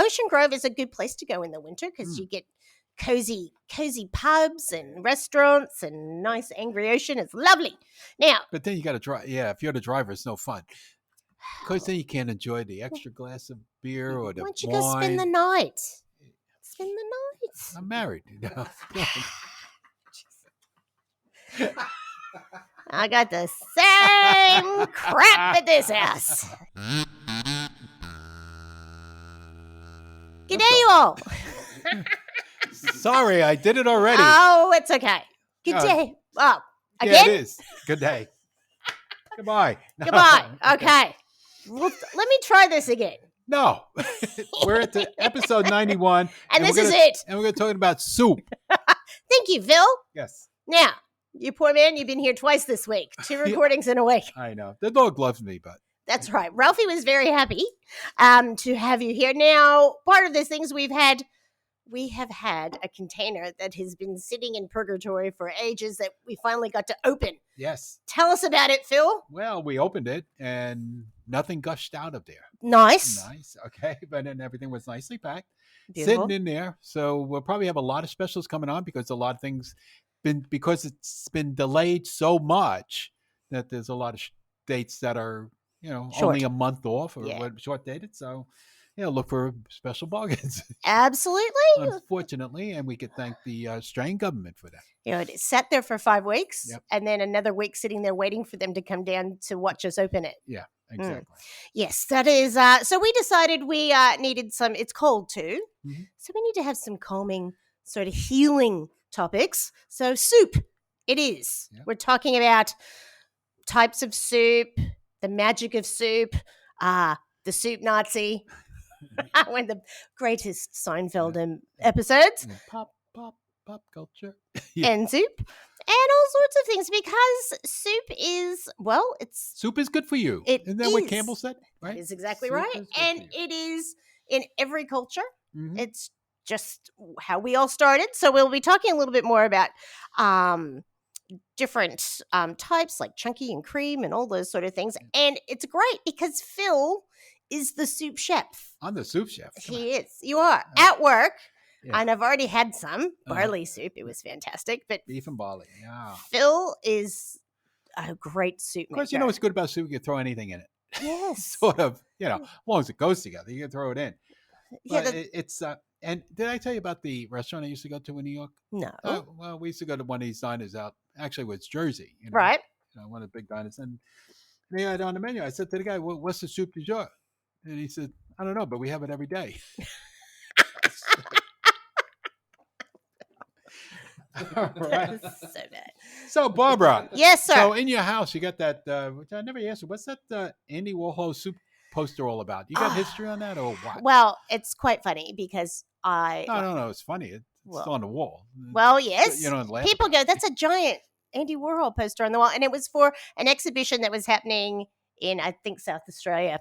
Ocean Grove is a good place to go in the winter because you get cozy pubs and restaurants and nice angry ocean. It's lovely. Now, But then you got to drive. Yeah, if you're the driver, it's no fun. Because then you can't enjoy the extra glass of beer or the why don't you wine. go spend the night? Spend the night. I'm married. I got the same crap at this house. Gdayall. Sorry, I did it already. Oh, it's okay. Good day. Oh, again? Yeah, it is. Good day. Goodbye. No. Goodbye. Okay. Well, let me try this again. No. We're at the episode 91. And this is it. And we're going to talk about soup. Thank you, Phil. Yes. Now, you poor man, you've been here twice this week. 2 recordings in a week. I know. The dog loves me, but. That's right. Ralphie was very happy to have you here. Now, part of the things we have had a container that has been sitting in purgatory for ages that we finally got to open. Yes. Tell us about it, Phil. Well, we opened it and nothing gushed out of there. Nice. Okay. But then everything was nicely packed. Beautiful. Sitting in there. So we'll probably have a lot of specials coming on because a lot of things because it's been delayed so much that there's a lot of dates that are, short. only a month off or short dated. So, look for special bargains. Absolutely. Unfortunately, and we could thank the Australian government for that. It sat there for 5 weeks, Yep. and then another week sitting there waiting for them to come down to watch us open it. Yeah, exactly. Yes, that is. So we decided we needed some. It's cold too, so we need to have some calming, sort of healing topics. So soup, it is. Yep. We're talking about types of soup, the magic of soup, the soup Nazi. One of the greatest Seinfeld episodes. Pop culture. And soup. And all sorts of things because soup is, Soup is good for you. Isn't that what Campbell said? Right? That is exactly soup right. And it is in every culture. Mm-hmm. It's just how we all started. So we'll be talking a little bit more about different types like chunky and cream and all those sort of things. And it's great because Phil is the soup chef. I'm the soup chef. He is. You are at work. Yeah. And I've already had some barley soup. It was fantastic. But beef and barley. Yeah. Phil is a great soup maker. Of course, what's good about soup? You can throw anything in it. Yes. Sort of, as long as it goes together, you can throw it in. But it's and did I tell you about the restaurant I used to go to in New York? No. Well, we used to go to one of these diners out. Actually, it was Jersey. Right. One of the big diners. And they had on the menu. I said to the guy, what's the soup du jour? And he said, I don't know, but we have it every day. Right. So bad. So, Barbara. Yes, sir. So, in your house, you got that, which I never asked you, what's that Andy Warhol soup poster all about? You got history on that or what? Well, it's quite funny because No, it's funny. It's still on the wall. Well, yes. So, people go, that's a giant Andy Warhol poster on the wall. And it was for an exhibition that was happening in, I think, South Australia.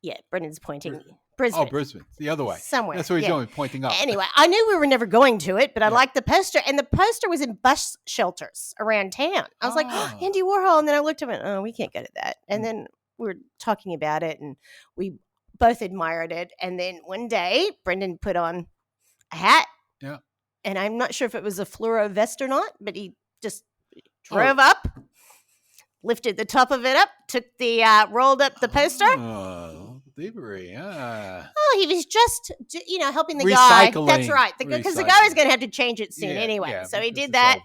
Yeah, Brendan's pointing. Brisbane. Oh, Brisbane. The other way. Somewhere. That's where he's going, pointing up. Anyway, I knew we were never going to it, but I liked the poster. And the poster was in bus shelters around town. I was like, Andy Warhol. And then I looked at it, we can't go to that. And then we were talking about it, and we both admired it. And then one day, Brendan put on a hat. Yeah. And I'm not sure if it was a fluoro vest or not, but he just drove up, lifted the top of it up, took the rolled up the poster. Oh, thievery! He was just helping the guy. That's right, because the guy was going to have to change it soon anyway. Yeah, so he did that,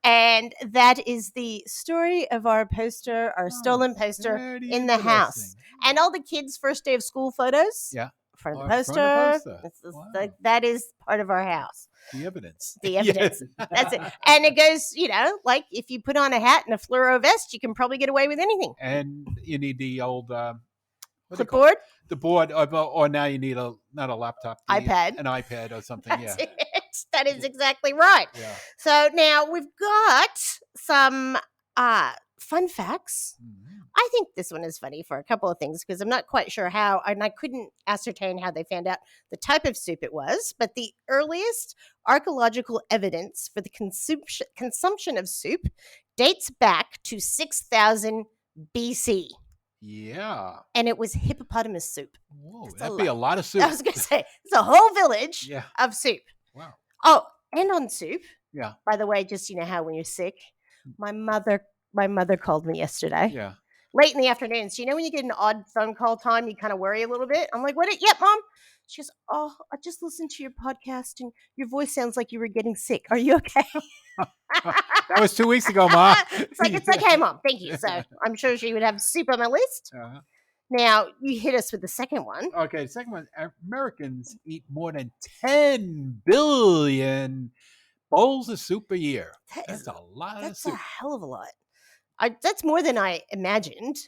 and that is the story of our poster, our stolen poster in the house, and all the kids' first day of school photos. Yeah, front of the poster. That is part of our house. The evidence. Yes. That's it. And it goes, like if you put on a hat and a fluoro vest, you can probably get away with anything. And you need the old clipboard? The board, or now you need not a laptop. iPad. An iPad or something, That's it. That is exactly right. Yeah. So now we've got some fun facts. Mm-hmm. I think this one is funny for a couple of things because I'm not quite sure how, and I couldn't ascertain how they found out the type of soup it was, but the earliest archaeological evidence for the consumption of soup dates back to 6,000 BC. Yeah. And it was hippopotamus soup. Whoa, That's that'd be a lot of I soup. was going to say, it's a whole village Yeah. of soup. Wow. Oh, and on soup, Yeah. by the way, just how when you're sick, my mother called me yesterday. Yeah. Late in the afternoon. So when you get an odd phone call time, you kind of worry a little bit. I'm like, what? Yep, Mom. She goes, oh, I just listened to your podcast and your voice sounds like you were getting sick. Are you okay? That was 2 weeks ago, Ma. It's like, it's okay, Mom. Thank you. So I'm sure she would have soup on my list. Uh-huh. Now, you hit us with the second one. Okay, the second one, Americans eat more than 10 billion bowls of soup a year. That's a lot of soup. That's a hell of a lot. That's more than I imagined.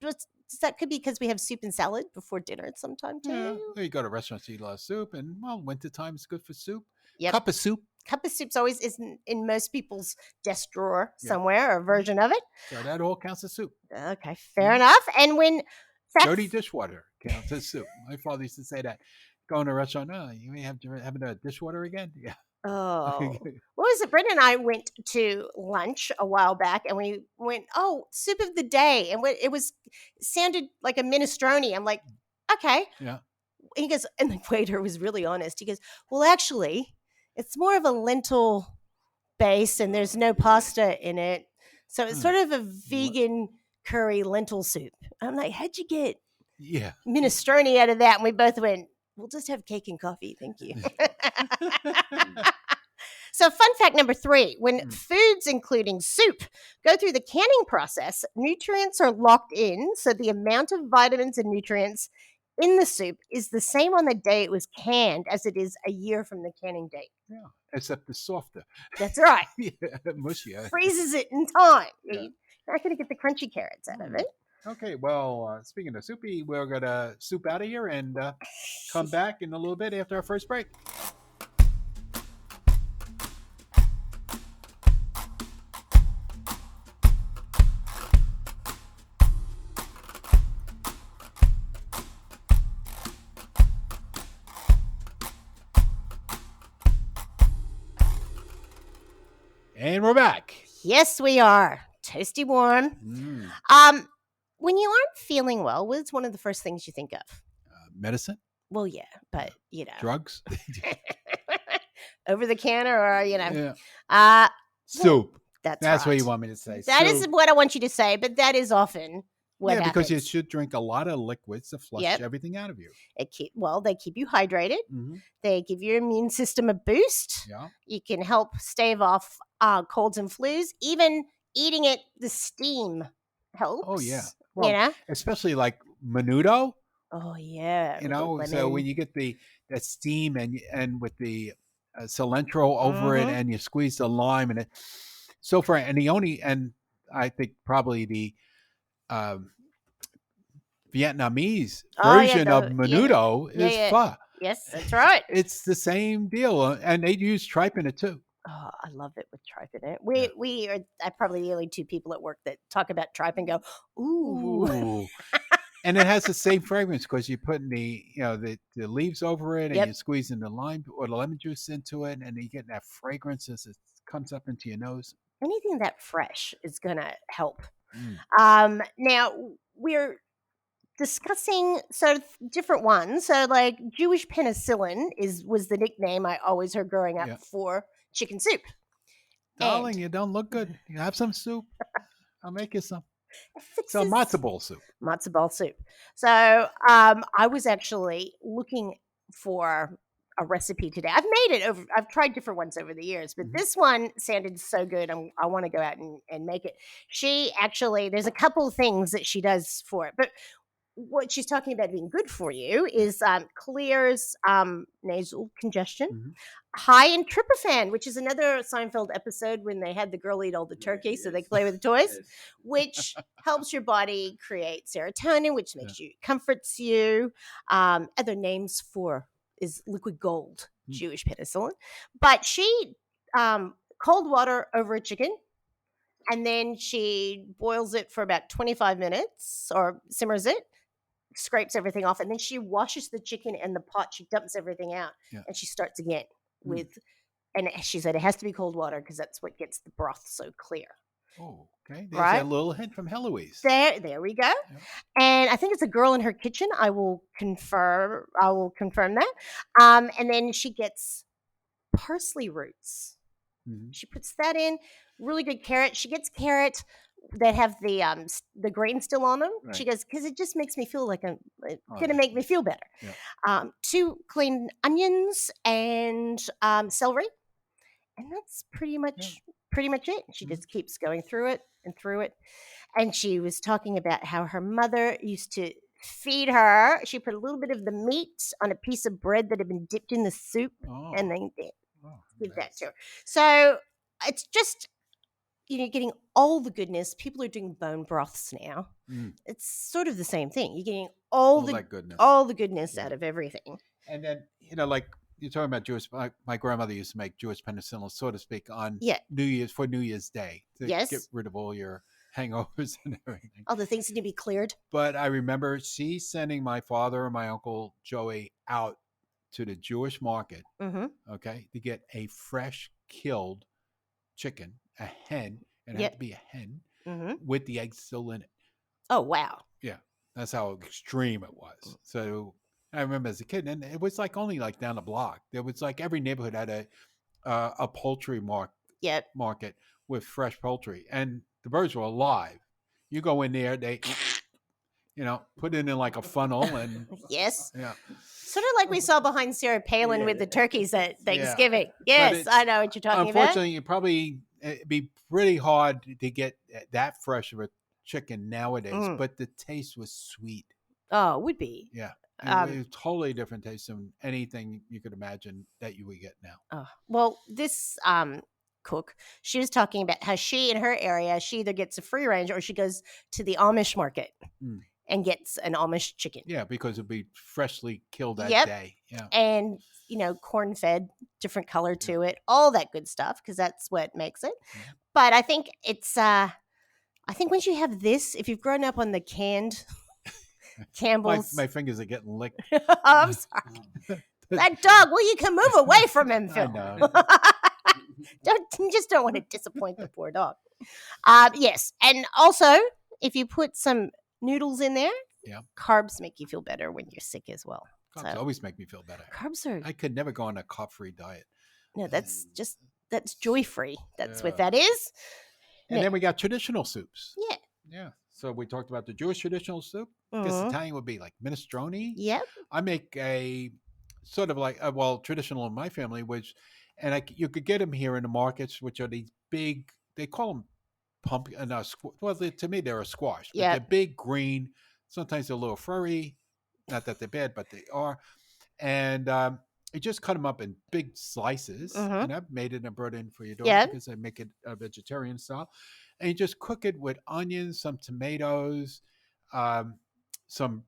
But that could be because we have soup and salad before dinner sometime too. Yeah, you go to restaurants, you eat a lot of soup, and wintertime is good for soup. Yep. Cup of soup. Cup of soup's always in most people's desk drawer somewhere, or a version of it. So that all counts as soup. Okay, fair enough. And when dirty dishwater counts as soup. My father used to say that. Going to a restaurant, you may have having a dishwater again. Yeah. Oh, what was it? Brenda and I went to lunch a while back, and we went, soup of the day, and it sounded like a minestrone. I'm like, okay, yeah. And he goes, and the waiter was really honest. He goes, well, actually, it's more of a lentil base, and there's no pasta in it, so it's sort of a vegan curry lentil soup. I'm like, how'd you get minestrone out of that? And we both went, we'll just have cake and coffee, thank you. So fun fact number 3, when foods, including soup, go through the canning process, nutrients are locked in, so the amount of vitamins and nutrients in the soup is the same on the day it was canned as it is a year from the canning date. Yeah, except it's softer. That's right. Mushier. Freezes it in time. Yeah. You're not going to get the crunchy carrots out of it. Okay, well, speaking of soupy, we're going to soup out of here and come back in a little bit after our first break. And we're back. Yes, we are. Toasty warm. When you aren't feeling well, what's one of the first things you think of? Medicine? Well, yeah, but, Drugs? Over the counter or, soup. That's right. What you want me to say. That is what I want you to say, but that is often what happens. Because you should drink a lot of liquids to flush everything out of you. They keep you hydrated. Mm-hmm. They give your immune system a boost. Yeah. You can help stave off colds and flus. Even eating it, the steam helps. Oh, yeah. Well, especially like menudo. Oh, yeah. So when you get that steam and with the cilantro over it and you squeeze the lime and it. So far, and I think probably the Vietnamese version of menudo is pho. Yes, that's right. It's the same deal, and they use tripe in it too. Oh, I love it with tripe in it. We are probably the only 2 people at work that talk about tripe and go, ooh. And it has the same fragrance because you're putting the leaves over it and you're squeezing the lime or the lemon juice into it, and you get that fragrance as it comes up into your nose. Anything that fresh is going to help. Now, we're discussing different ones. So, like Jewish penicillin was the nickname I always heard growing up for chicken soup. Darling, you don't look good. You have some soup? I'll make you some. So matzo ball soup. Matzo ball soup. So I was actually looking for a recipe today. I've tried different ones over the years, but this one sounded so good. I want to go out and make it. She actually, there's a couple of things that she does for it, but what she's talking about being good for you is clears nasal congestion, high in tryptophan, which is another Seinfeld episode when they had the girl eat all the turkey so they play with the toys, which helps your body create serotonin, which makes you, comforts you. Other names for is liquid gold, Jewish penicillin. But she cold water over a chicken, and then she boils it for about 25 minutes or simmers it, scrapes everything off, and then she washes the chicken and the pot. She dumps everything out, and she starts again with, and she said it has to be cold water because that's what gets the broth so clear. Oh, Okay, there's right? a little hint from Heloise. There we go. Yep. And I think it's a girl in her kitchen. I will confirm that. And then she gets parsley roots. Mhm. She puts that in. Really good carrot. She gets carrot that have the grain still on them. She Right. goes, because it just makes me feel like it's Oh, gonna yeah. make me feel better. Yeah. 2 clean onions and celery, and that's Yeah. pretty much it. She Mhm. just keeps going through it and through it. And she was talking about how her mother used to feed her. She put a little bit of the meat on a piece of bread that had been dipped in the soup, and Oh. then Oh, give that to nice. her. So it's just getting all the goodness. People are doing bone broths now. Mm. It's sort of the same thing. You're getting All that goodness. all the goodness Yeah. out of everything. And then, like you're talking about Jewish, my grandmother used to make Jewish penicillin, so to speak, on Yeah. New Year's Day to Yes. get rid of all your hangovers and everything. All the things need to be cleared. But I remember she sending my father and my uncle Joey out to the Jewish market, Mm-hmm. okay, to get a fresh killed chicken, a hen, and it had Yep. to be a hen Mm-hmm. with the eggs still in it. Oh, wow. Yeah, that's how extreme it was. So I remember as a kid, and it was like only like down the block. There was like every neighborhood had a poultry Yep. market with fresh poultry, and the birds were alive. You go in there, they put it in like a funnel, and Yes. yeah, Sort of like we saw behind Sarah Palin with the turkeys at Thanksgiving. Yes, it's I know what you're talking about. unfortunately it'd be pretty hard to get that fresh of a chicken nowadays. But the taste was sweet. Oh, it would be. Yeah, it was totally different taste than anything you could imagine that you would get now. Well, this cook, she was talking about how she in her area, she either gets a free range or she goes to the Amish market and gets an Amish chicken. Yeah, because it'd be freshly killed that day. Yeah, and corn fed, different color to it, all that good stuff, because that's what makes it. But I think it's I think once you have this, if you've grown up on the canned Campbell's, my fingers are getting licked. Oh, I'm sorry. That dog, well, you can move away from him, Phil. I know. Don't want to disappoint the poor dog. Yes, and also if you put some noodles in there, carbs make you feel better when you're sick as well. Carbs always make me feel better. Carbs are. I could never go on a carb-free diet. No, that's joy-free. That's what that is. And then we got traditional soups. Yeah. Yeah. So we talked about the Jewish traditional soup. I guess Italian would be like minestrone. Yep. I make a sort of like, traditional in my family, you could get them here in the markets, which are these big, they call them pumpkin. Well, to me, they're a squash. But they're big, green. Sometimes they're a little furry. Not that they're bad, but they are. And you just cut them up in big slices. And I've made it and brought it in for your daughter because I make it a vegetarian style. And you just cook it with onions, some tomatoes, some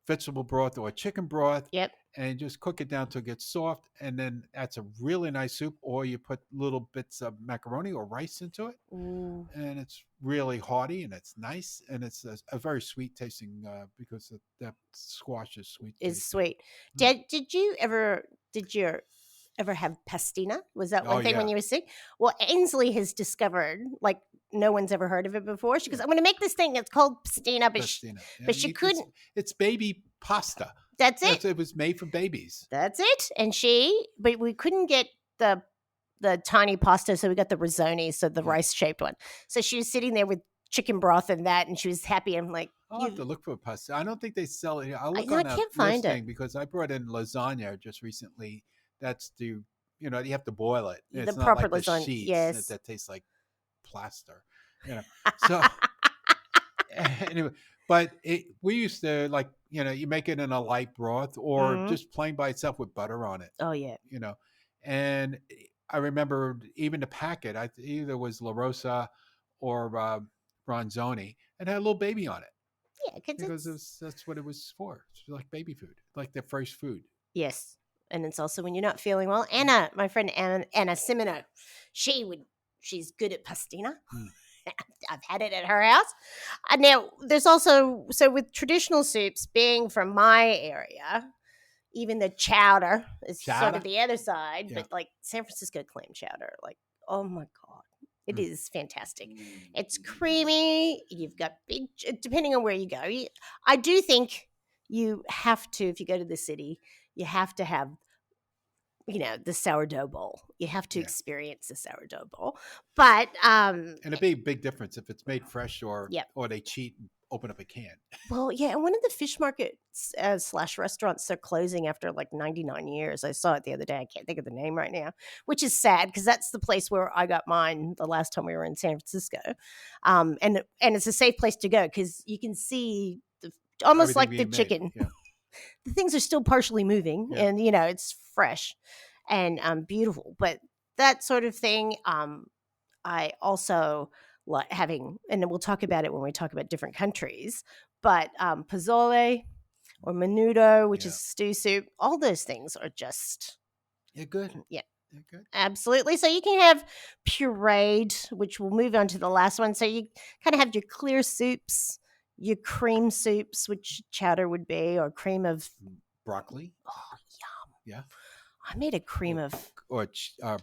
vegetable broth or chicken broth. Yep. And just cook it down till it gets soft. And then that's a really nice soup. Or you put little bits of macaroni or rice into it. Ooh. And it's really hearty and it's nice. And it's a very sweet tasting because that squash is sweet. Is sweet. Did you ever have pastina? Was that one thing when you were sick? Well, Ainsley has discovered, like, no one's ever heard of it before. She goes, I'm going to make this thing. It's called pastina, but she couldn't. It's baby pasta. That's it. It was made for babies. That's it. And but we couldn't get the tiny pasta, so we got the risoni, so the rice-shaped one. So she was sitting there with chicken broth and that, and she was happy. I'm like, I'll have to look for pasta. I don't think they sell it here. I'll look I on can't find it because I brought in lasagna just recently. That's you have to boil it. The it's proper not like lasagna. The sheets yes, that tastes like plaster. So anyway, but we used to you make it in a light broth or just plain by itself with butter on it. Oh yeah. And I remember even the packet. Either was La Rosa or Bronzoni, and had a little baby on it. Yeah, because that's what it was for. It's like baby food, like the first food. Yes, and it's also when you're not feeling well. My friend Anna Simino, she's good at pastina. I've had it at her house. Now, there's also, so with traditional soups being from my area, even the chowder is sort of the other side, but like San Francisco clam chowder, like, oh my God. It is fantastic. It's creamy. You've got big, depending on where you go. I do think you have to, if you go to the city, you have to have, the sourdough bowl. You have to Yeah. experience the sourdough bowl. But, And it'd be a big difference if it's made fresh or yep. they cheat and open up a can. Well, yeah, and one of the fish markets / restaurants, they're closing after like 99 years. I saw it the other day. I can't think of the name right now, which is sad because that's the place where I got mine the last time we were in San Francisco. And it's a safe place to go because you can see almost Everything like the being made. chicken. Yeah. The things are still partially moving, Yeah. and it's fresh and beautiful. But that sort of thing, I also like having, and then we'll talk about it when we talk about different countries. But pozole or menudo, which is stew soup, all those things are just good. Yeah, They're good. Absolutely. So you can have pureed, which we'll move on to the last one. So you kind of have your clear soups, your cream soups, which chowder would be, or cream of broccoli. Oh, yum! Yeah. I made a cream of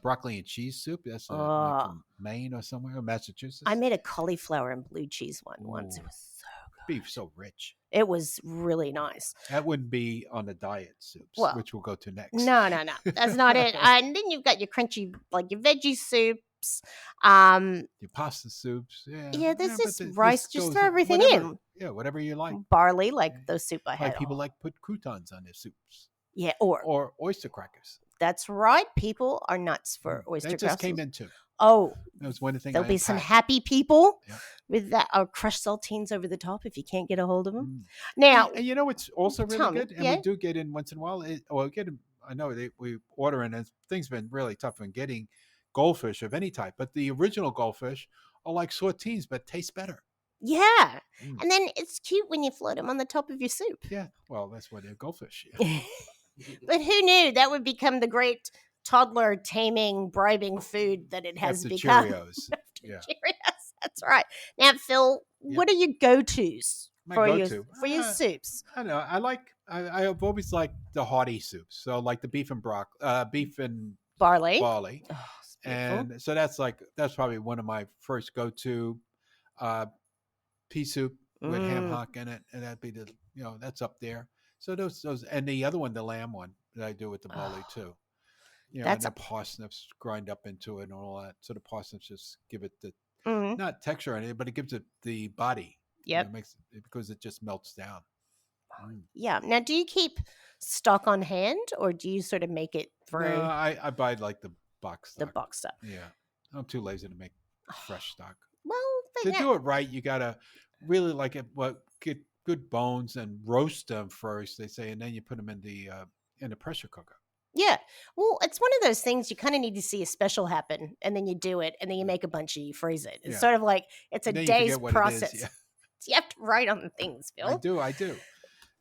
broccoli and cheese soup. That's like from Maine or somewhere, or Massachusetts. I made a cauliflower and blue cheese one once. It was so good. Beef so rich. It was really nice. That wouldn't be on the diet soups, which we'll go to next. No. That's not it. And then you've got your crunchy, like your veggie soups. Your pasta soups. Yeah, there's this rice. Just throw everything in. Yeah, whatever you like. Barley, like the soup I had. Like people like put croutons on their soups. Yeah, or oyster crackers. That's right. People are nuts for oyster crackers. That just came in too. Oh, that was one of the things. There'll be some happy people with that, or crushed saltines over the top if you can't get a hold of them. Now, and you know what's also really good, and we do get in once in a while. I know we order in, and things been really tough in getting goldfish of any type, but the original goldfish are like sardines, but taste better. Yeah, and then it's cute when you float them on the top of your soup. Yeah, well, that's why they're goldfish. But who knew that would become the great toddler taming, bribing food that it has become? Cheerios. Cheerios. That's right. Now, Phil, what are your go-tos for your soups? I don't know. I've always liked the hearty soups. So like the beef and barley. Oh, and so that's probably one of my first go-to. Pea soup with ham hock in it, and that'd be that's up there. So those, and the other one, the lamb one that I do with the barley too. That's and the parsnips grind up into it and all that. So the parsnips just give it the not texture on it, but it gives it the body. Yep, it makes it, because it just melts down. Yeah. Now, do you keep stock on hand, or do you sort of make it through? No, I buy like the box stock. The box stuff. Yeah, I'm too lazy to make fresh stock. Well, to do it right, you gotta really get good bones and roast them first. They say, and then you put them in the pressure cooker. Yeah, well, it's one of those things you kind of need to see a special happen, and then you do it, and then you make a bunch and you freeze it. It's sort of like it's a day's process. You have to write on the things, Phil. I do.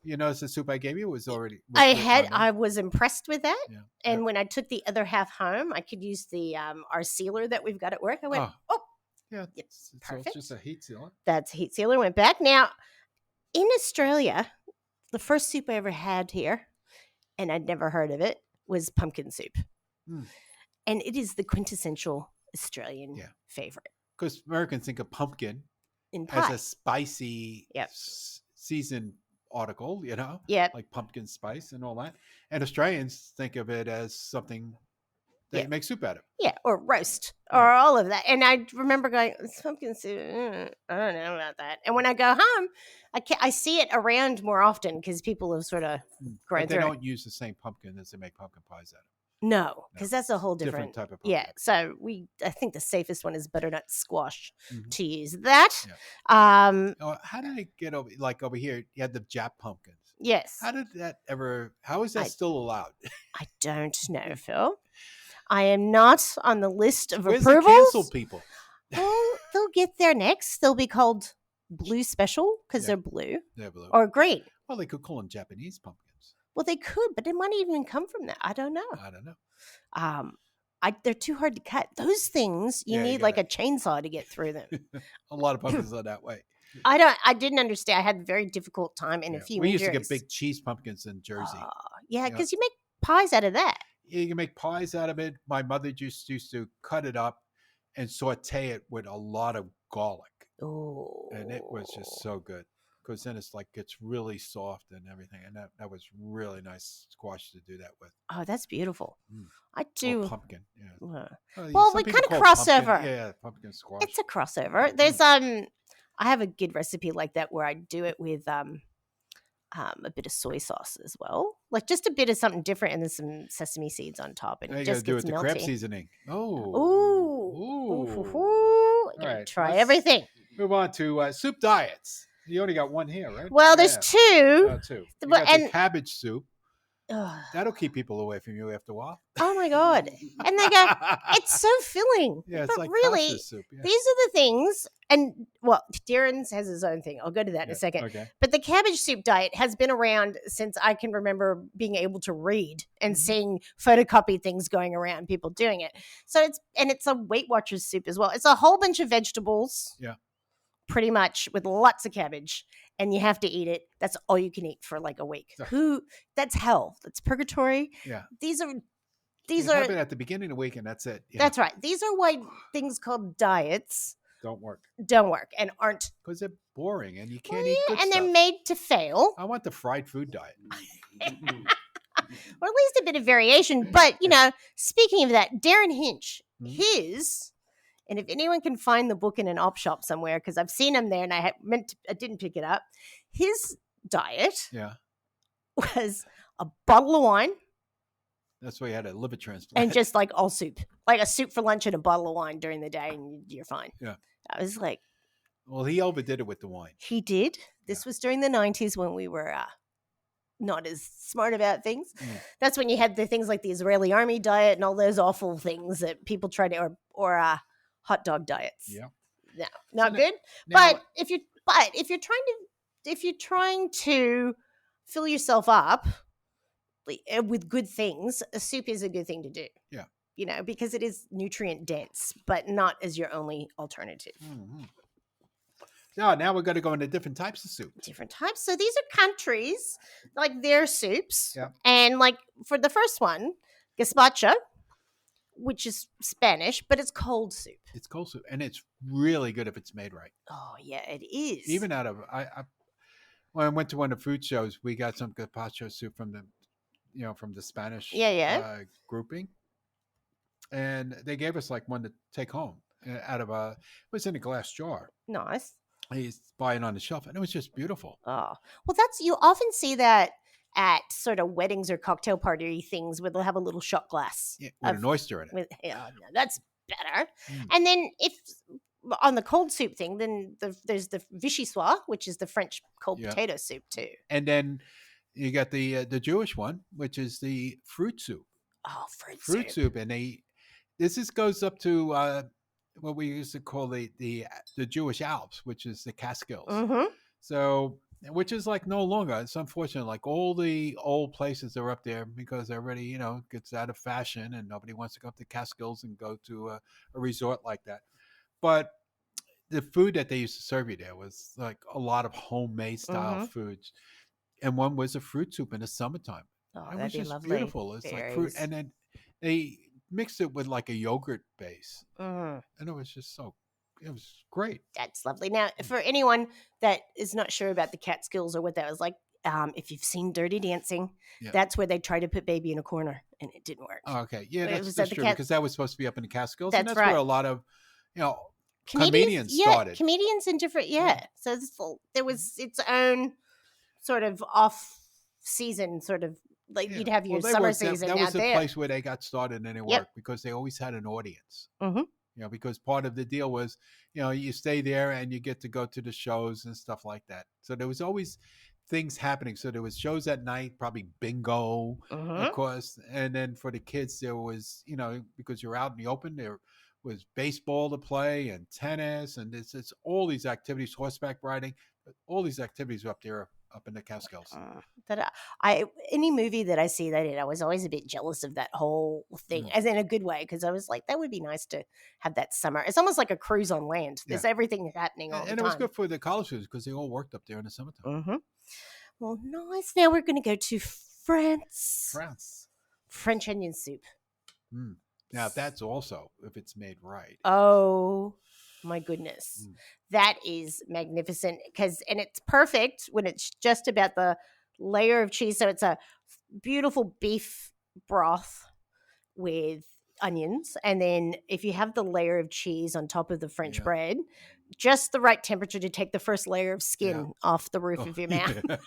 You notice the soup I gave you was already. I was impressed with that, and Yeah. when I took the other half home, I could use the our sealer that we've got at work. I went, yeah, it's perfect. It's just a heat sealer. That's a heat sealer. Went back. Now, in Australia, the first soup I ever had here, and I'd never heard of it, was pumpkin soup. And it is the quintessential Australian favorite. Because Americans think of pumpkin as a spicy seasoned article, like pumpkin spice and all that. And Australians think of it as something that you make soup out of. Yeah, or roast, or all of that. And I remember going, pumpkin soup, I don't know about that. And when I go home, I see it around more often because people have sort of grown through it. They don't use the same pumpkin as they make pumpkin pies out of. No, because that's a whole different type of pumpkin. Yeah, so I think the safest one is butternut squash to use that. Yeah. How did it get over here? You had the Jap pumpkins. Yes. How is that still allowed? I don't know, Phil. I am not on the list of Where's approvals. The cancel people? Well, they'll get there next. They'll be called blue special because they're blue. They're blue. Or green. Well, they could call them Japanese pumpkins. Well, they could, but it might even come from that. I don't know. They're too hard to cut. Those things you need like a chainsaw to get through them. A lot of pumpkins are that way. I didn't understand. I had a very difficult time in a few. We used to get big cheese pumpkins in Jersey. Yeah, because you make pies out of that. You can make pies out of it. My mother just used to cut it up and saute it with a lot of garlic, Oh. and it was just so good. Because then it's like it's really soft and everything, and that was really nice squash to do that with. Oh, that's beautiful. Mm. I Or do. pumpkin, yeah. Well, Some we people kind of call it pumpkin, crossover. yeah, pumpkin squash. It's a crossover. There's I have a good recipe like that where I do it with a bit of soy sauce as well, like just a bit of something different, and then some sesame seeds on top, and Now it you got to just do gets it the crab melty. seasoning. Oh, Ooh, ooh. All gotta right, try let's everything. move on to soup diets. You only got one here, right? Well, there's Yeah. two, Two. You but got the cabbage soup. ugh, That'll keep people away from you after a while. oh my god, and they go, it's so filling, Yeah, it's but like really, pasta soup. Yeah. these are the things. And well, Darren's has his own thing. I'll go to that in a second. Okay. But the cabbage soup diet has been around since I can remember being able to read and seeing photocopied things going around, people doing it. So it's a Weight Watchers soup as well. It's a whole bunch of vegetables. Yeah. Pretty much with lots of cabbage, and you have to eat it. That's all you can eat for like a week. That's hell. That's purgatory. Yeah. These you are have it at the beginning of the week, and that's it. That's right. These are why things called diets don't work and aren't, because they're boring, and you can't eat good and stuff. they're made to fail. I want the fried food diet. Or at least a bit of variation. But speaking of that, Darren Hinch, his, and if anyone can find the book in an op shop somewhere, because I've seen him there and I didn't pick it up. His diet was a bottle of wine. That's why you had a liver transplant. And just like all soup. Like a soup for lunch and a bottle of wine during the day, and you're fine. Yeah. I was like... Well, he overdid it with the wine. He did. This was during the 90s when we were not as smart about things. That's when you had the things like the Israeli army diet and all those awful things that people try to... Or hot dog diets. Yeah. No, not good. Now, but if you're trying to fill yourself up with good things, a soup is a good thing to do. Yeah. Because it is nutrient dense, but not as your only alternative. Now we're going to go into different types of soup. Different types. So these are countries, like their soups. Yeah. And like for the first one, gazpacho, which is Spanish, but it's cold soup. It's cold soup, and it's really good if it's made right. Oh yeah, it is. Even out of when I went to one of the food shows, we got some gazpacho soup from the Spanish grouping, and they gave us like one to take home out of it was in a glass jar. Nice. He's buying on the shelf, and it was just beautiful. Oh well, you often see that at sort of weddings or cocktail party things where they'll have a little shot glass with an oyster in it. No, that's better. And then if on the cold soup thing, then there's the vichyssoise, which is the French cold potato soup too. And then you got the Jewish one, which is the fruit soup. Oh, fruit soup, and this goes up to what we used to call the Jewish Alps, which is the Catskills. So, which is like no longer. It's unfortunate. Like all the old places are up there because everybody, gets out of fashion, and nobody wants to go up to Catskills and go to a resort like that. But the food that they used to serve you there was like a lot of homemade style foods, and one was a fruit soup in the summertime. Oh, it that'd was be just lovely. beautiful. It's like fruit, and then they mixed it with like a yogurt base, and it was just it was great. That's lovely. Now, for anyone that is not sure about the Catskills or what that was like, if you've seen Dirty Dancing, that's where they tried to put baby in a corner, and it didn't work. Oh, okay, yeah, that's true because that was supposed to be up in the Catskills, and that's right. where a lot of comedians started. Comedians in different, So there was its own sort of off season, sort of like you'd have your summer season. That was the place where they got started, and it worked because they always had an audience. Because part of the deal was, you stay there and you get to go to the shows and stuff like that. So there was always things happening. So there was shows at night, probably bingo, of course. And then for the kids, there was, because you're out in the open, there was baseball to play and tennis. And it's all these activities, horseback riding, all these activities up there up in the Catskills. Any movie that I see that in, I was always a bit jealous of that whole thing, as in a good way, because I was like, that would be nice to have that summer. It's almost like a cruise on land. There's everything happening all the time. And it was good for the college students because they all worked up there in the summertime. Well, nice. Now we're going to go to France. France. French onion soup. Now that's also if it's made right. Oh my goodness. Mm. That is magnificent and it's perfect when it's just about the layer of cheese. So it's a beautiful beef broth with onions. And then if you have the layer of cheese on top of the French bread, just the right temperature to take the first layer of skin off the roof of your mouth. Yeah.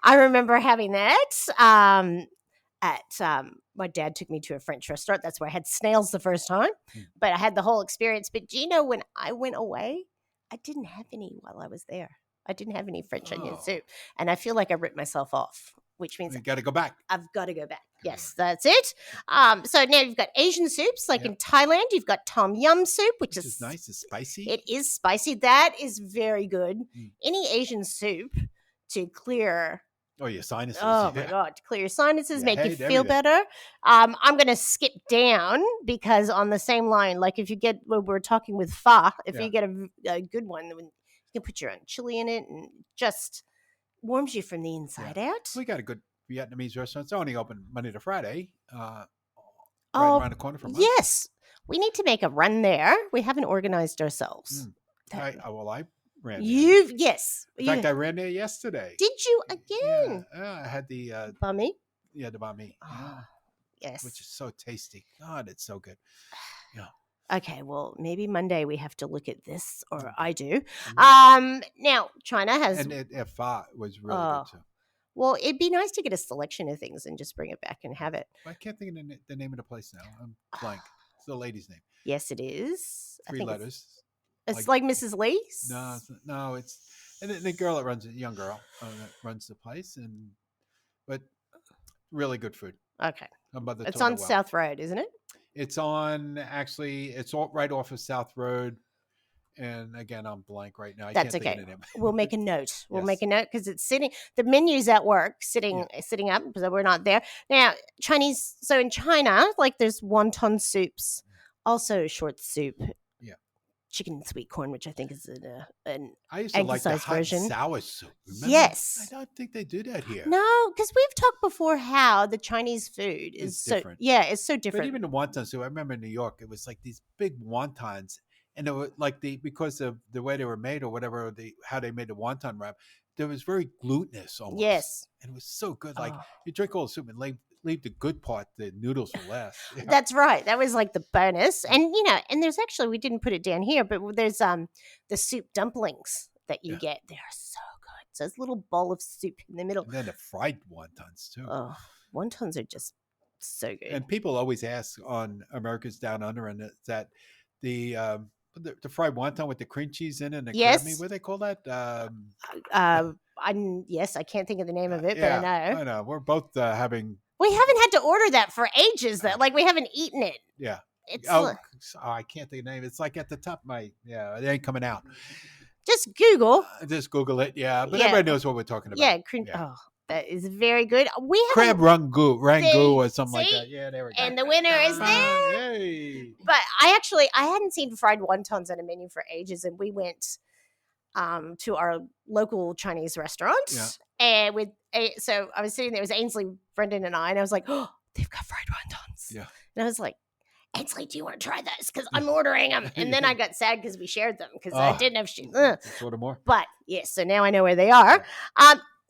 I remember having that. My dad took me to a French restaurant. That's where I had snails the first time, but I had the whole experience. But do you know when I went away, I didn't have any while I was there. I didn't have any French onion soup, and I feel like I ripped myself off, which means you got to go back. I've got to go back. Yes, that's it. So now you've got Asian soups, like in Thailand, you've got Tom Yum soup, which is nice. It's spicy. It is spicy. That is very good. Any Asian soup to clear. Oh, your sinuses. Oh, my God. To clear your sinuses, make you feel everything. better. I'm going to skip down because on the same line, like if you get, when we're talking with pho, if you get a good one, you can put your own chili in it and just warms you from the inside out. We got a good Vietnamese restaurant. It's only open Monday to Friday, right around the corner from us. Yes. We need to make a run there. We haven't organized ourselves. I ran there. Yes. In fact, I ran there yesterday. Did you again? Yeah, I had the banh mi. Yeah, the banh mi. Yes. Which is so tasty. God, it's so good. Yeah. Okay, well, maybe Monday we have to look at this, or I do. Now, China has... And pho was really good, too. Well, it'd be nice to get a selection of things and just bring it back and have it. I can't think of the name of the place now. I'm blank. It's the lady's name. Yes, it is. 3 letters. It's like Mrs. Lee's? No, it's... And the girl that runs it, young girl, that runs the place. But really good food. Okay. Her mother it's on South Road, isn't it? It's it's right off of South Road. And again, I'm blank right now. That's okay. We'll make a note. We'll make a note because it's sitting. The menu's at work, sitting up, so we're not there now. Chinese. So in China, like there's wonton soups, also short soup. Yeah. Chicken and sweet corn, which I think is an I used to like the hot version. Sour soup. Remember? Yes. I don't think they do that here. No, because we've talked before how the Chinese food is so different. Yeah, it's so different. But even the wonton soup, I remember in New York, it was like these big wontons. And it was like because of the way they were made or whatever, how they made the wonton wrap, there was very glutinous almost. Yes. And it was so good. Like you drink all the soup and leave the good part, the noodles for last. Yeah. That's right. That was like the bonus. And, and there's actually, we didn't put it down here, but there's the soup dumplings that you get. They are so good. So it's a little bowl of soup in the middle. And then the fried wontons too. Oh, wontons are just so good. And people always ask on America's Down Under and that the fried wonton with the cream cheese in it and the crab meat, what do they call that? Yes, I can't think of the name of it, but I know. I know. We're both having... We haven't had to order that for ages. Like we haven't eaten it. Yeah. It's I can't think of the name. It's like at the top of it ain't coming out. Just Google. Just Google it, but everybody knows what we're talking about. Yeah, cream. Oh, that is very good. We have crab rangoon or something like that. Yeah, there we go. And the winner is there. Hey. But I hadn't seen fried wontons on a menu for ages, and we went to our local Chinese restaurant, and so I was sitting there. It was Ainsley, Brendan, and I was like, "Oh, they've got fried wontons." Yeah, and I was like, "Ainsley, do you want to try those? Because I'm ordering them." And then I got sad because we shared them because I didn't have shit. Order more. But yes, so now I know where they are.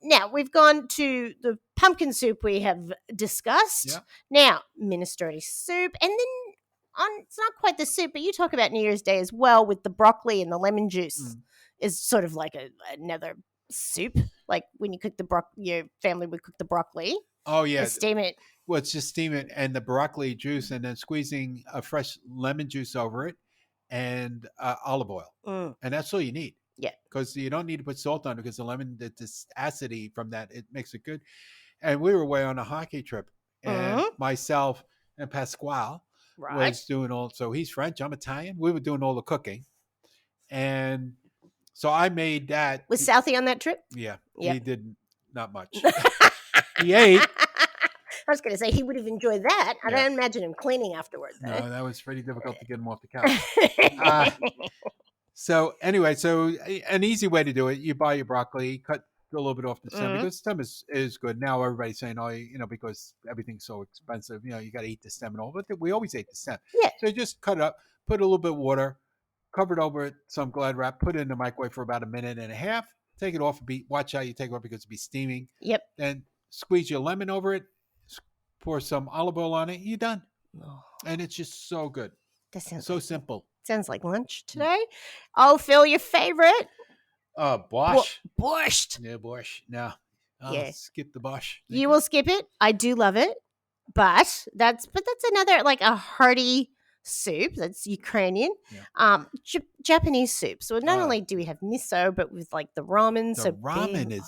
Now, we've gone to the pumpkin soup we have discussed. Yeah. Now, minestrone soup. And then, it's not quite the soup, but you talk about New Year's Day as well with the broccoli and the lemon juice is sort of like another soup. Like when you cook your family would cook the broccoli. Oh, yeah. Steam it. Well, it's just steam it and the broccoli juice and then squeezing a fresh lemon juice over it and olive oil. And that's all you need. Yeah, because you don't need to put salt on it because the lemon, this acidity from that, it makes it good. And we were away on a hockey trip, and myself and Pasquale was doing so he's French, I'm Italian. We were doing all the cooking, and so I made that. Was Southie on that trip? Yeah, he did not much. He ate. I was going to say he would have enjoyed that. I don't imagine him cleaning afterwards. No, that was pretty difficult to get him off the couch. So anyway, an easy way to do it, you buy your broccoli, cut a little bit off the stem because the stem is good. Now everybody's saying, oh, because everything's so expensive, you got to eat the stem and all. But we always ate the stem. Yeah. So you just cut it up, put a little bit of water, cover it over it, some Glad wrap, put it in the microwave for about a minute and a half. Take it off. Watch how you take it off because it'll be steaming. Yep. Then squeeze your lemon over it, pour some olive oil on it. You're done. Oh, and it's just so good. that sounds So simple. Sounds like lunch today. Oh, Phil, your favorite? Borscht. Borscht. Yeah, borscht. No. I'll skip the borscht. You will skip it. I do love it. But that's another like a hearty soup. That's Ukrainian. Yeah. Japanese soup. So not only do we have miso, but with like the ramen. The ramen is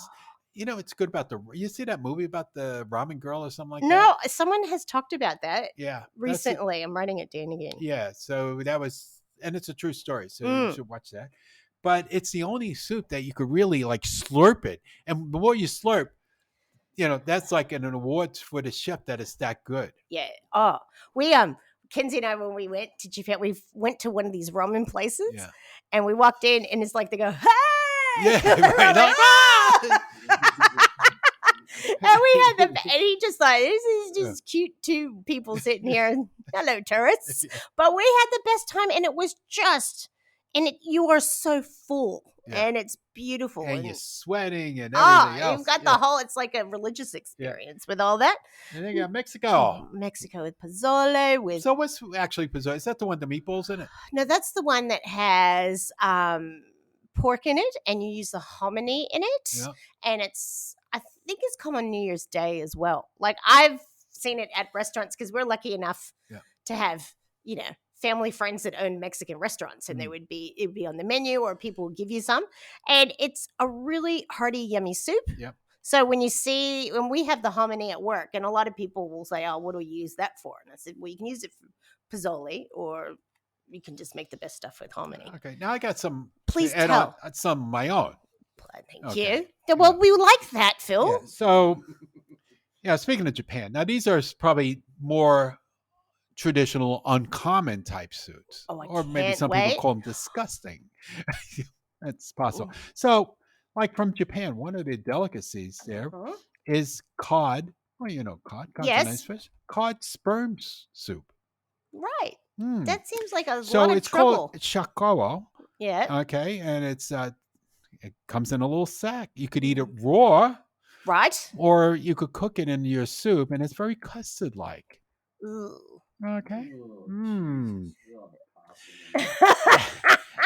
it's good about you see that movie about the ramen girl or something like that? No, someone has talked about that. Yeah. Recently. I'm writing it down again. Yeah. So that was, and it's a true story. So you should watch that. But it's the only soup that you could really like slurp it. And the more you slurp, that's like an award for the chef that is that good. Yeah. Oh, we Kenzie and I, when we went to Japan, we went to one of these ramen places, and we walked in, and it's like they go, "Hey!" Yeah, right. Like, ah! And we had and he just like, this is just cute two people sitting here, and hello tourists. But we had the best time, and it was just, you are so full. Yeah. And it's beautiful. And you're sweating and everything else. You've got the whole, it's like a religious experience with all that. And then you got Mexico. Mexico with pozole. So what's actually pozole? Is that the one with the meatballs in it? No, that's the one that has pork in it, and you use the hominy in it. Yeah. And I think it's come on New Year's Day as well. Like I've seen it at restaurants because we're lucky enough to have, family friends that own Mexican restaurants, and it would be on the menu, or people will give you some, and it's a really hearty, yummy soup. Yep. So when we have the hominy at work, and a lot of people will say, "Oh, what do you use that for?" And I said, "Well, you can use it for pozole, or you can just make the best stuff with hominy." Okay, now I got some. Please tell. Some of my own. Thank you. Well, we like that, Phil. Yeah. So, speaking of Japan, now these are probably more traditional, uncommon type suits, or maybe some people call them disgusting. That's possible. So, like from Japan, one of the delicacies there is cod. Well, cod. Cod's a nice fish. Cod sperm soup. Right. That seems like a lot of trouble. So it's called shakawa. Yeah. Okay, and it comes in a little sack. You could eat it raw. Right. Or you could cook it in your soup, and it's very custard-like. Ooh. Okay.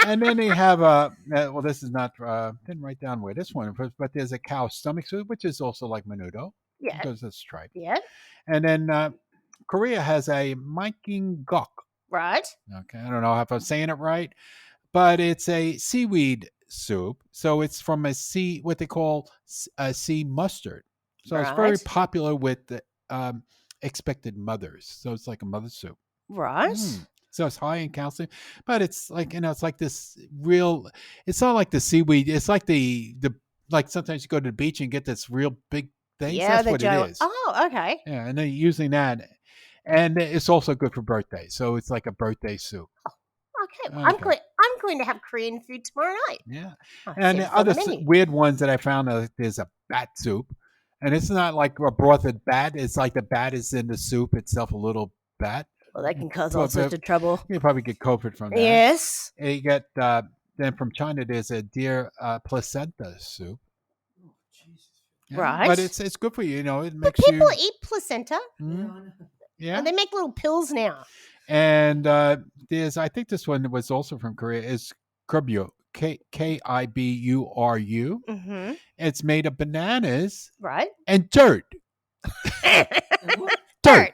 And then they have this is not didn't write down where this one, but there's a cow stomach soup, which is also like menudo. Yeah. Because it's striped. Yeah. And then Korea has a making gok. Right. Okay. I don't know if I'm saying it right, but it's a seaweed soup. So it's from what they call a sea mustard. So it's very popular with the expected mothers. So it's like a mother soup. Right. So it's high in calcium, but it's like, it's like this real, it's not like the seaweed. It's like like sometimes you go to the beach and get this real big thing. Yeah. That's what it is. Oh, okay. Yeah. And they're using that. And it's also good for birthdays. So it's like a birthday soup. Okay. I'm going to have Korean food tomorrow night. Yeah. And the other weird ones that I found, there's a bat soup. And it's not like a broth of bat. It's like the bat is in the soup itself, a little bat. Well, that can cause all sorts of trouble. You probably get COVID from that. Yes. And you get, then from China, there's a deer placenta soup. Oh, Jesus. Yeah, right. But it's good for you. It makes people eat placenta. Mm-hmm. Yeah. They make little pills now. And I think this one was also from Korea, is Kiburu. Kiburu. Mm-hmm. It's made of bananas. Right. And dirt. Dirt.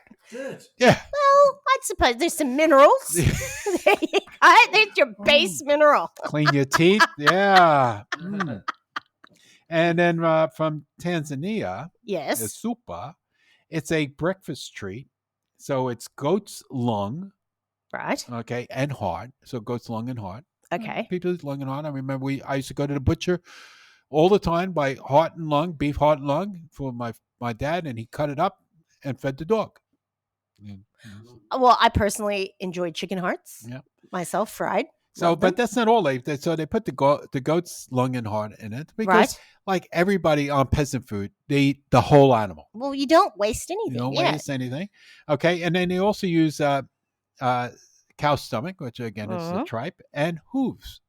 Yeah. Well, I suppose there's some minerals. There you go. There's your base mineral. Clean your teeth. Yeah. And then from Tanzania, yes, the supa, it's a breakfast treat. So it's goat's lung. Right. Okay. And heart. So goat's lung and heart. Okay. People eat lung and heart. I remember I used to go to the butcher all the time, buy heart and lung, beef heart and lung for my dad, and he cut it up and fed the dog. Well, I personally enjoyed chicken hearts. Yeah. Myself, fried. So, Love them. but that's not all. So they put the goat's lung and heart in it because, Right. like everybody on peasant food, they eat the whole animal. Well, you don't waste You anything. don't Yeah. waste anything. Okay, and then they also use cow stomach, which again is the Mhm. tripe, and hooves,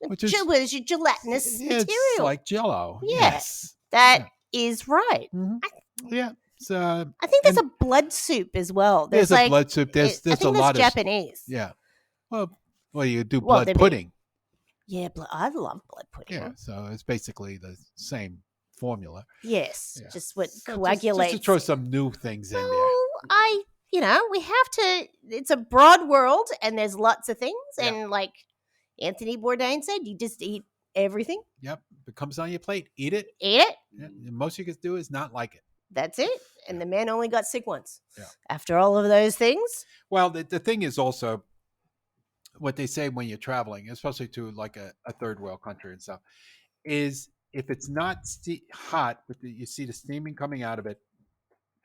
which is Was your gelatinous it's material. like Jello. Yeah. Yes, That yeah. is right. Mhm. Yeah. So I think there's and a blood soup as well. there's There's a like, blood soup. I There's a think that's lot of Japanese. yeah. Well, you do Well, blood pudding. Yeah, I love blood Yeah, pudding. so it's basically the same formula. Yes, Yeah. just what So coagulates. just to throw some new things in there. Well, we have to. It's a broad world, and there's lots of things. Yeah. And like Anthony Bourdain said, you just eat everything. Yep, if it comes on your plate, eat it. Eat it. Yeah, the most you can do is not like it. That's it. And Yeah. the man only got sick once. Yeah. After all of those things. Well, the thing is also what they say when you're traveling, especially to like a third world country and stuff, is if it's not hot, you see the steaming coming out of it,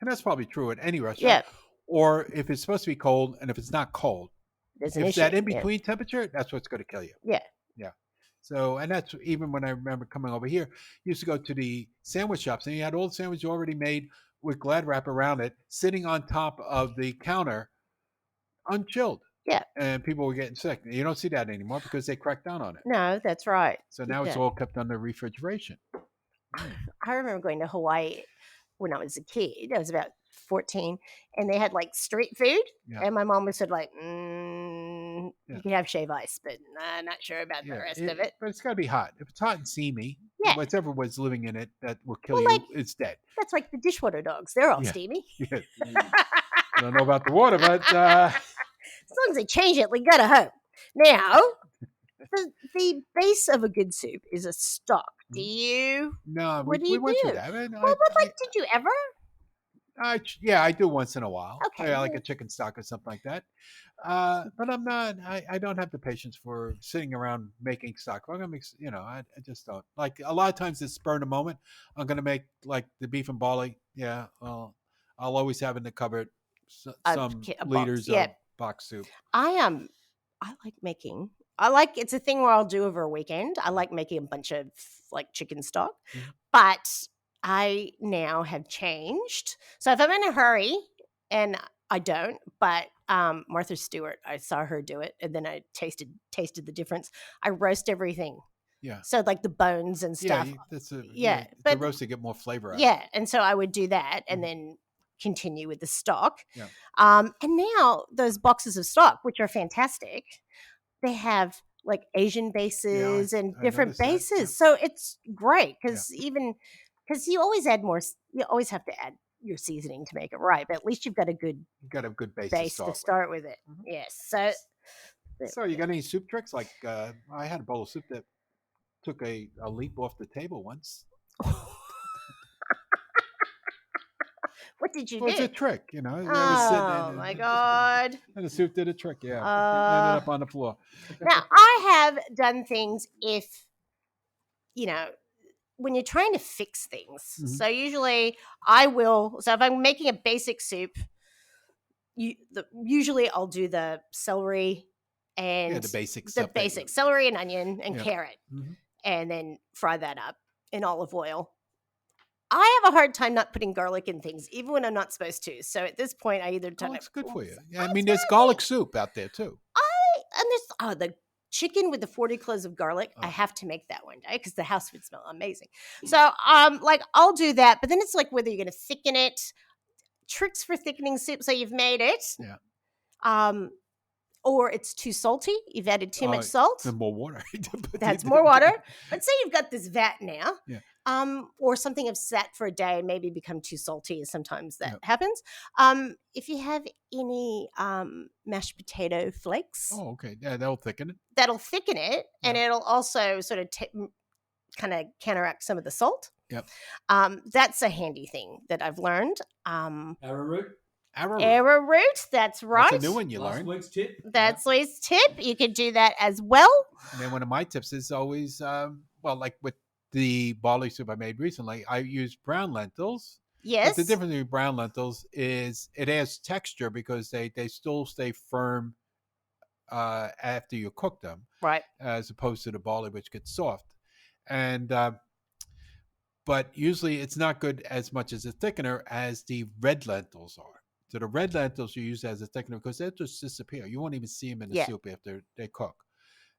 and that's probably true at any restaurant. Yeah. Or if it's supposed to be cold, and if it's not cold, There's an if issue. that in between temperature, that's what's going to kill you. Yeah. Yeah. So, and that's even when I remember coming over here, used to go to the sandwich shops, and you had all the sandwiches already made with Glad wrap around it, sitting on top of the counter, unchilled. Yeah. And people were getting sick. You don't see that anymore because they cracked down on it. No, that's right. So now it's all kept under refrigeration. I remember going to Hawaii when I was a kid. I was about 14, and they had like street food. Yeah. And my mom said, like, you can have shave ice, but I'm not sure about the rest of it. But it's got to be hot. If it's hot and steamy, whatever was living in it that will kill you, it's dead. That's like the dishwater dogs. They're all steamy. Yeah. I don't know about the water, but as long as they change it, we gotta hope. Now, the base of a good soup is a stock. Do you? No, what do we you went do? through that. Did you ever? I do once in a while. Okay. Yeah, like a chicken stock or something like that. But I'm not. I don't have the patience for sitting around making stock. I'm gonna make. I just don't. Like a lot of times, it's spur of the moment. I'm gonna make like the beef and barley. Yeah. Well, I'll always have in the cupboard some liters of box soup. I like making. It's a thing where I'll do over a weekend. I like making a bunch of like chicken stock, but I now have changed. So if I'm in a hurry, and I don't, but Martha Stewart, I saw her do it, and then I tasted the difference. I roast everything. Yeah. So like the bones and stuff. But roast to get more flavor out. Yeah, and so I would do that, and then continue with the stock. Yeah. And now those boxes of stock, which are fantastic, they have like Asian bases and different bases. Yeah. So it's great because you always add more. You always have to add your seasoning to make it right, but at least you've got a good base to start with it. Mm-hmm. Yes. So you got any soup tricks? Like I had a bowl of soup that took a leap off the table once. What did you do? It's a trick, It was my God. And the soup did a trick, yeah. It ended up on the floor. Now, I have done things when you're trying to fix things. Mm-hmm. So usually if I'm making a basic soup, usually I'll do the celery and the basic celery and onion and carrot, and then fry that up in olive oil. I have a hard time not putting garlic in things, even when I'm not supposed to. So at this point, I either it's good for you. Yeah, I mean, there's garlic soup out there too. There's the chicken with the 40 cloves of garlic. I have to make that one day because the house would smell amazing. So I'll do that, but then it's like whether you're going to thicken it. Tricks for thickening soup. So you've made it. Yeah. Or it's too salty. You've added too much salt. Then more water. That's more water. But say you've got this vat now. Yeah. Or something have sat for a day and maybe become too salty. Sometimes that happens. If you have any mashed potato flakes. Oh, okay. Yeah, that'll thicken it. And it'll also sort of kind of counteract some of the salt. Yep. That's a handy thing that I've learned. Arrowroot. That's right. That's a new one you learned. That's Lee's tip. You could do that as well. And then one of my tips is always, like with the barley soup I made recently, I use brown lentils. Yes. But the difference between brown lentils is it adds texture because they still stay firm after you cook them, Right. as opposed to the barley, which gets soft. And but usually it's not good as much as a thickener as the red lentils are. So the red lentils you use as a thickener because they'll just disappear. You won't even see them in the Yeah. soup after they cook.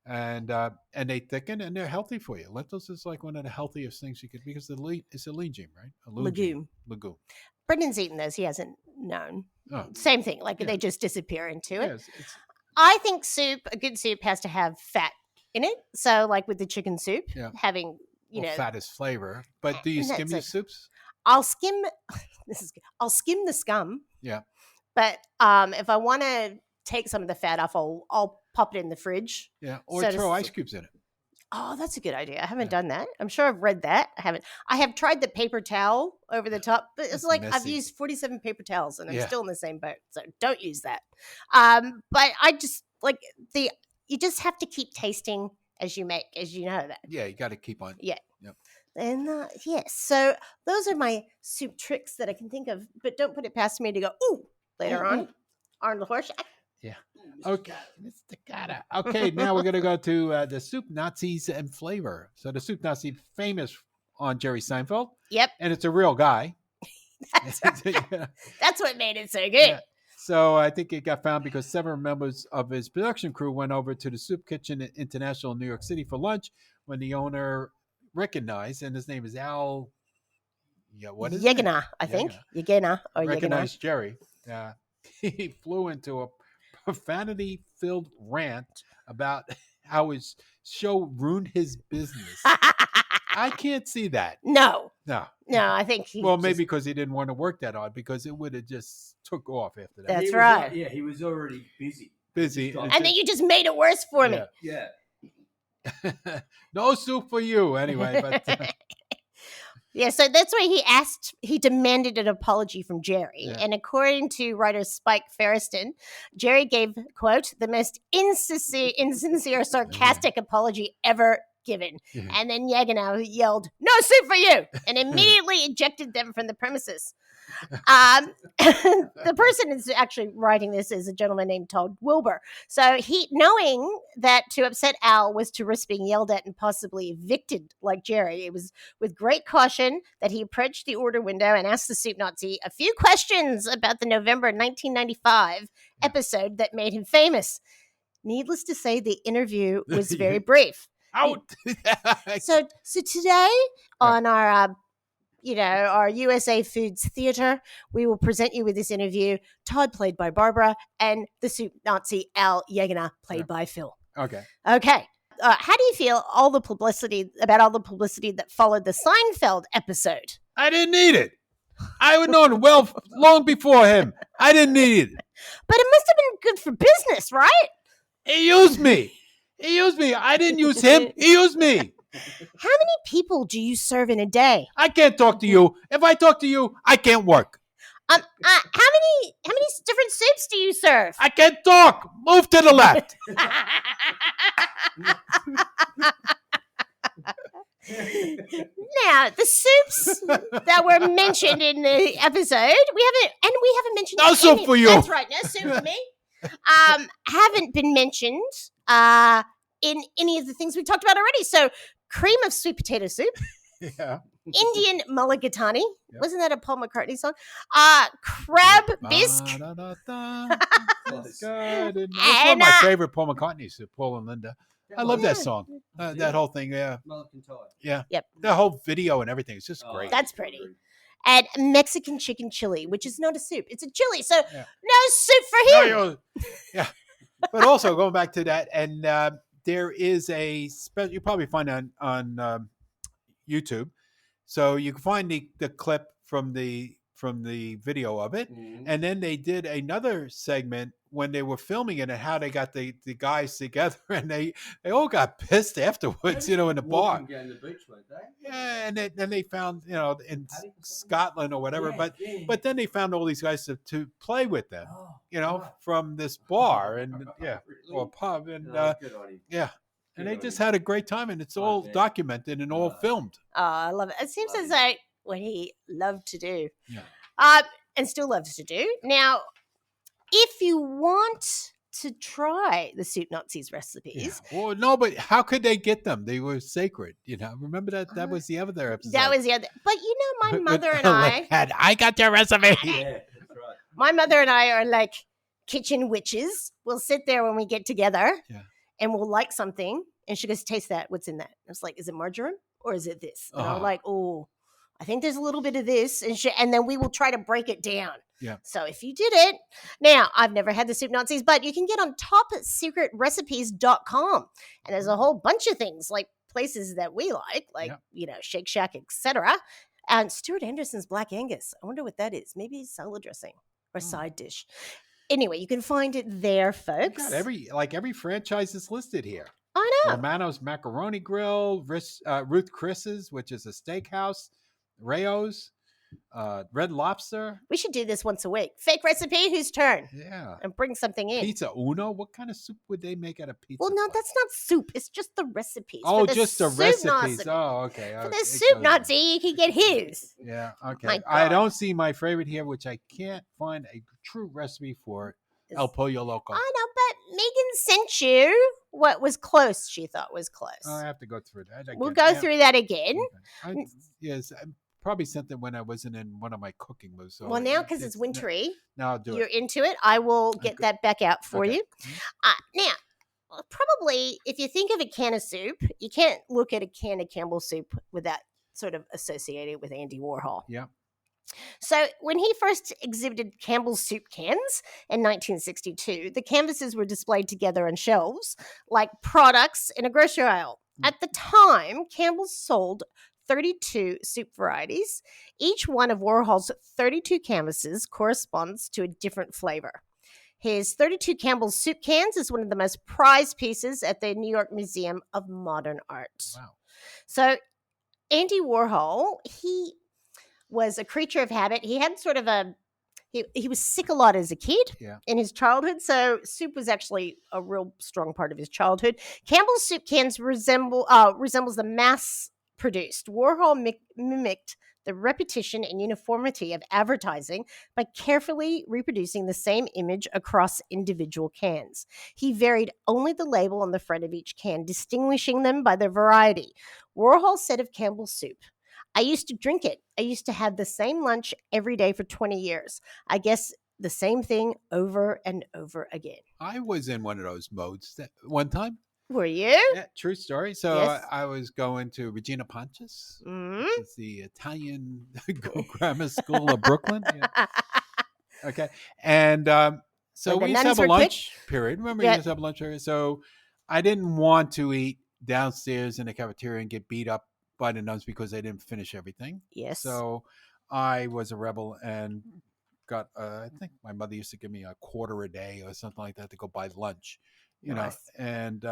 And they thicken and they're healthy for you. Lentils is like one of the healthiest things you could because it's a legume, right? A Legume. Brendan's eaten those. He hasn't known. Oh. Same thing. Like Yeah. they just disappear into it. Yes, I think a good soup has to have fat in it. So like with the chicken soup, Yeah. having, fat is flavor. But do you skim your soups? I'll skim. I'll skim the scum. Yeah. But if I want to take some of the fat off, I'll pop it in the fridge. Yeah. Or throw ice cubes in it. Oh, that's a good idea. I haven't done that. I'm sure I've read that. I haven't. I have tried the paper towel over the top, but it's like messy. I've used 47 paper towels and I'm still in the same boat. So don't use that. But I just like you just have to keep tasting as you make, as you know that. Yeah, you got to keep on. Yeah. Yep. And yes, so those are my soup tricks that I can think of, but don't put it past me to go, ooh, later on. Arnold Horseshack. Yeah. Okay. Mr. Gata. Okay, now we're going to go to the Soup Nazis and flavor. So the Soup Nazi, famous on Jerry Seinfeld. Yep. And it's a real guy. That's what made it so good. Yeah. So I think it got found because several members of his production crew went over to the Soup Kitchen International in New York City for lunch when the owner recognized, and his name is Al. Yeah, what is it? Yegana, I think. Yegana or recognized Jerry. He flew into a profanity-filled rant about how his show ruined his business. I can't see that. No, I think maybe because he didn't want to work that hard because it would have just took off after that. That's right. He was already busy. And then you just made it worse for me. Yeah. No soup for you, anyway. But yeah, so that's why he demanded an apology from Jerry. Yeah. And according to writer Spike Ferriston, Jerry gave, quote, the most insincere, sarcastic apology ever given. Yeah. And then Yagano yelled, "No soup for you!" and immediately ejected them from the premises. The person who's actually writing this is a gentleman named Todd Wilbur. So he, knowing that to upset Al was to risk being yelled at and possibly evicted like Jerry, it was with great caution that he approached the order window and asked the Soup Nazi a few questions about the November 1995 episode that made him famous. Needless to say, the interview was very brief. Out. So today on our our USA Foods Theater, we will present you with this interview. Todd, played by Barbara, and the Soup Nazi Al Yagana, played by Phil. Okay. How do you feel about all the publicity that followed the Seinfeld episode? I didn't need it. I would know it long before him. I didn't need it. But it must have been good for business, right? He used me. I didn't use him. He used me. How many people do you serve in a day? I can't talk to you. If I talk to you, I can't work. How many different soups do you serve? I can't talk. Move to the left. Now, the soups that were mentioned in the episode, we haven't mentioned no soup for you. That's right, no soup for me. Haven't been mentioned in any of the things we talked about already. So, cream of sweet potato soup. Yeah. Indian mulligatawny. Yep. Wasn't that a Paul McCartney song? Crab bisque. That's good. And that's one of my favorite Paul McCartney, Paul and Linda. I love that song. That whole thing, yeah. Yeah. Yep. The whole video and everything is just great. That's pretty. And Mexican chicken chili, which is not a soup. It's a chili. So no soup for him. Yeah. But also going back to that, and there is a special, you probably find on YouTube. So you can find the clip from the video of it. Mm-hmm. And then they did another segment when they were filming it and how they got the guys together, and they all got pissed afterwards, in the bar. Down the beach, weren't they? Yeah, and then they found, in Scotland or whatever, but then they found all these guys to play with them, from this bar and or pub, and and they just had a great time, and it's all documented and all filmed. Oh, I love it. It seems as like what he loved to do. Yeah. And still loves to do. Now, if you want to try the Soup Nazis recipes. Yeah. Well, no, but how could they get them? They were sacred. Remember that? That was the other episode. That was the other. But my With mother and Elaine I, had, I got your recipe. Yeah, that's right. my mother and I are like kitchen witches. We'll sit there when we get together, and we'll like something, and she goes, "Taste that. What's in that?" I was like, "Is it margarine or is it this?" And I'm like, "Oh, I think there's a little bit of this," and then we will try to break it down. Yeah. So if you did it, now I've never had the Soup Nazis, but you can get on topsecretrecipes.com, and there's a whole bunch of things like places that we like Shake Shack, etc. And Stuart Anderson's Black Angus. I wonder what that is. Maybe salad dressing or side dish. Anyway, you can find it there, folks. God, every franchise is listed here. I know. Romano's Macaroni Grill, Ruth Chris's, which is a steakhouse, Rayo's, Red Lobster. We should do this once a week. Fake recipe, whose turn? Yeah. And bring something in. Pizza Uno. What kind of soup would they make out of pizza? Well, no, that's not soup. It's just the recipes. Oh, just the recipes. Oh, okay. For the Soup Nazi, you can get his. Yeah, okay. I don't see my favorite here, which I can't find a true recipe for. El Pollo Loco. I know, but Megan sent you what was close. She thought was close. I have to go through that. We'll go through that again. Okay. Yes, I probably sent it when I wasn't in one of my cooking moves. So well, now because it's wintry, now I'll do you're into it. I will get that back out for you. Now, probably if you think of a can of soup, you can't look at a can of Campbell's soup without sort of associating it with Andy Warhol. Yeah. So when he first exhibited Campbell's soup cans in 1962, the canvases were displayed together on shelves like products in a grocery aisle. At the time, Campbell's sold 32 soup varieties. Each one of Warhol's 32 canvases corresponds to a different flavor. His 32 Campbell's soup cans is one of the most prized pieces at the New York Museum of Modern Art. Wow. So Andy Warhol, he was a creature of habit. He had sort of he was sick a lot as a kid in his childhood, so soup was actually a real strong part of his childhood. Campbell's soup cans resembles the mass-produced. Warhol mimicked the repetition and uniformity of advertising by carefully reproducing the same image across individual cans. He varied only the label on the front of each can, distinguishing them by their variety. Warhol said of Campbell's soup, "I used to drink it. I used to have the same lunch every day for 20 years. I guess the same thing over and over again." I was in one of those modes one time. Were you? Yeah, true story. So Yes. I was going to Regina Pontius, Mm-hmm. which is the Italian grammar school of Brooklyn. Yeah. Okay. And so Where the we used to nuns have a were lunch period. Remember, we used to have a lunch period. So I didn't want to eat downstairs in the cafeteria and get beat up by the nuns because they didn't finish everything. Yes. So I was a rebel and got, I think my mother used to give me a quarter a day or something like that to go buy lunch, Nice. And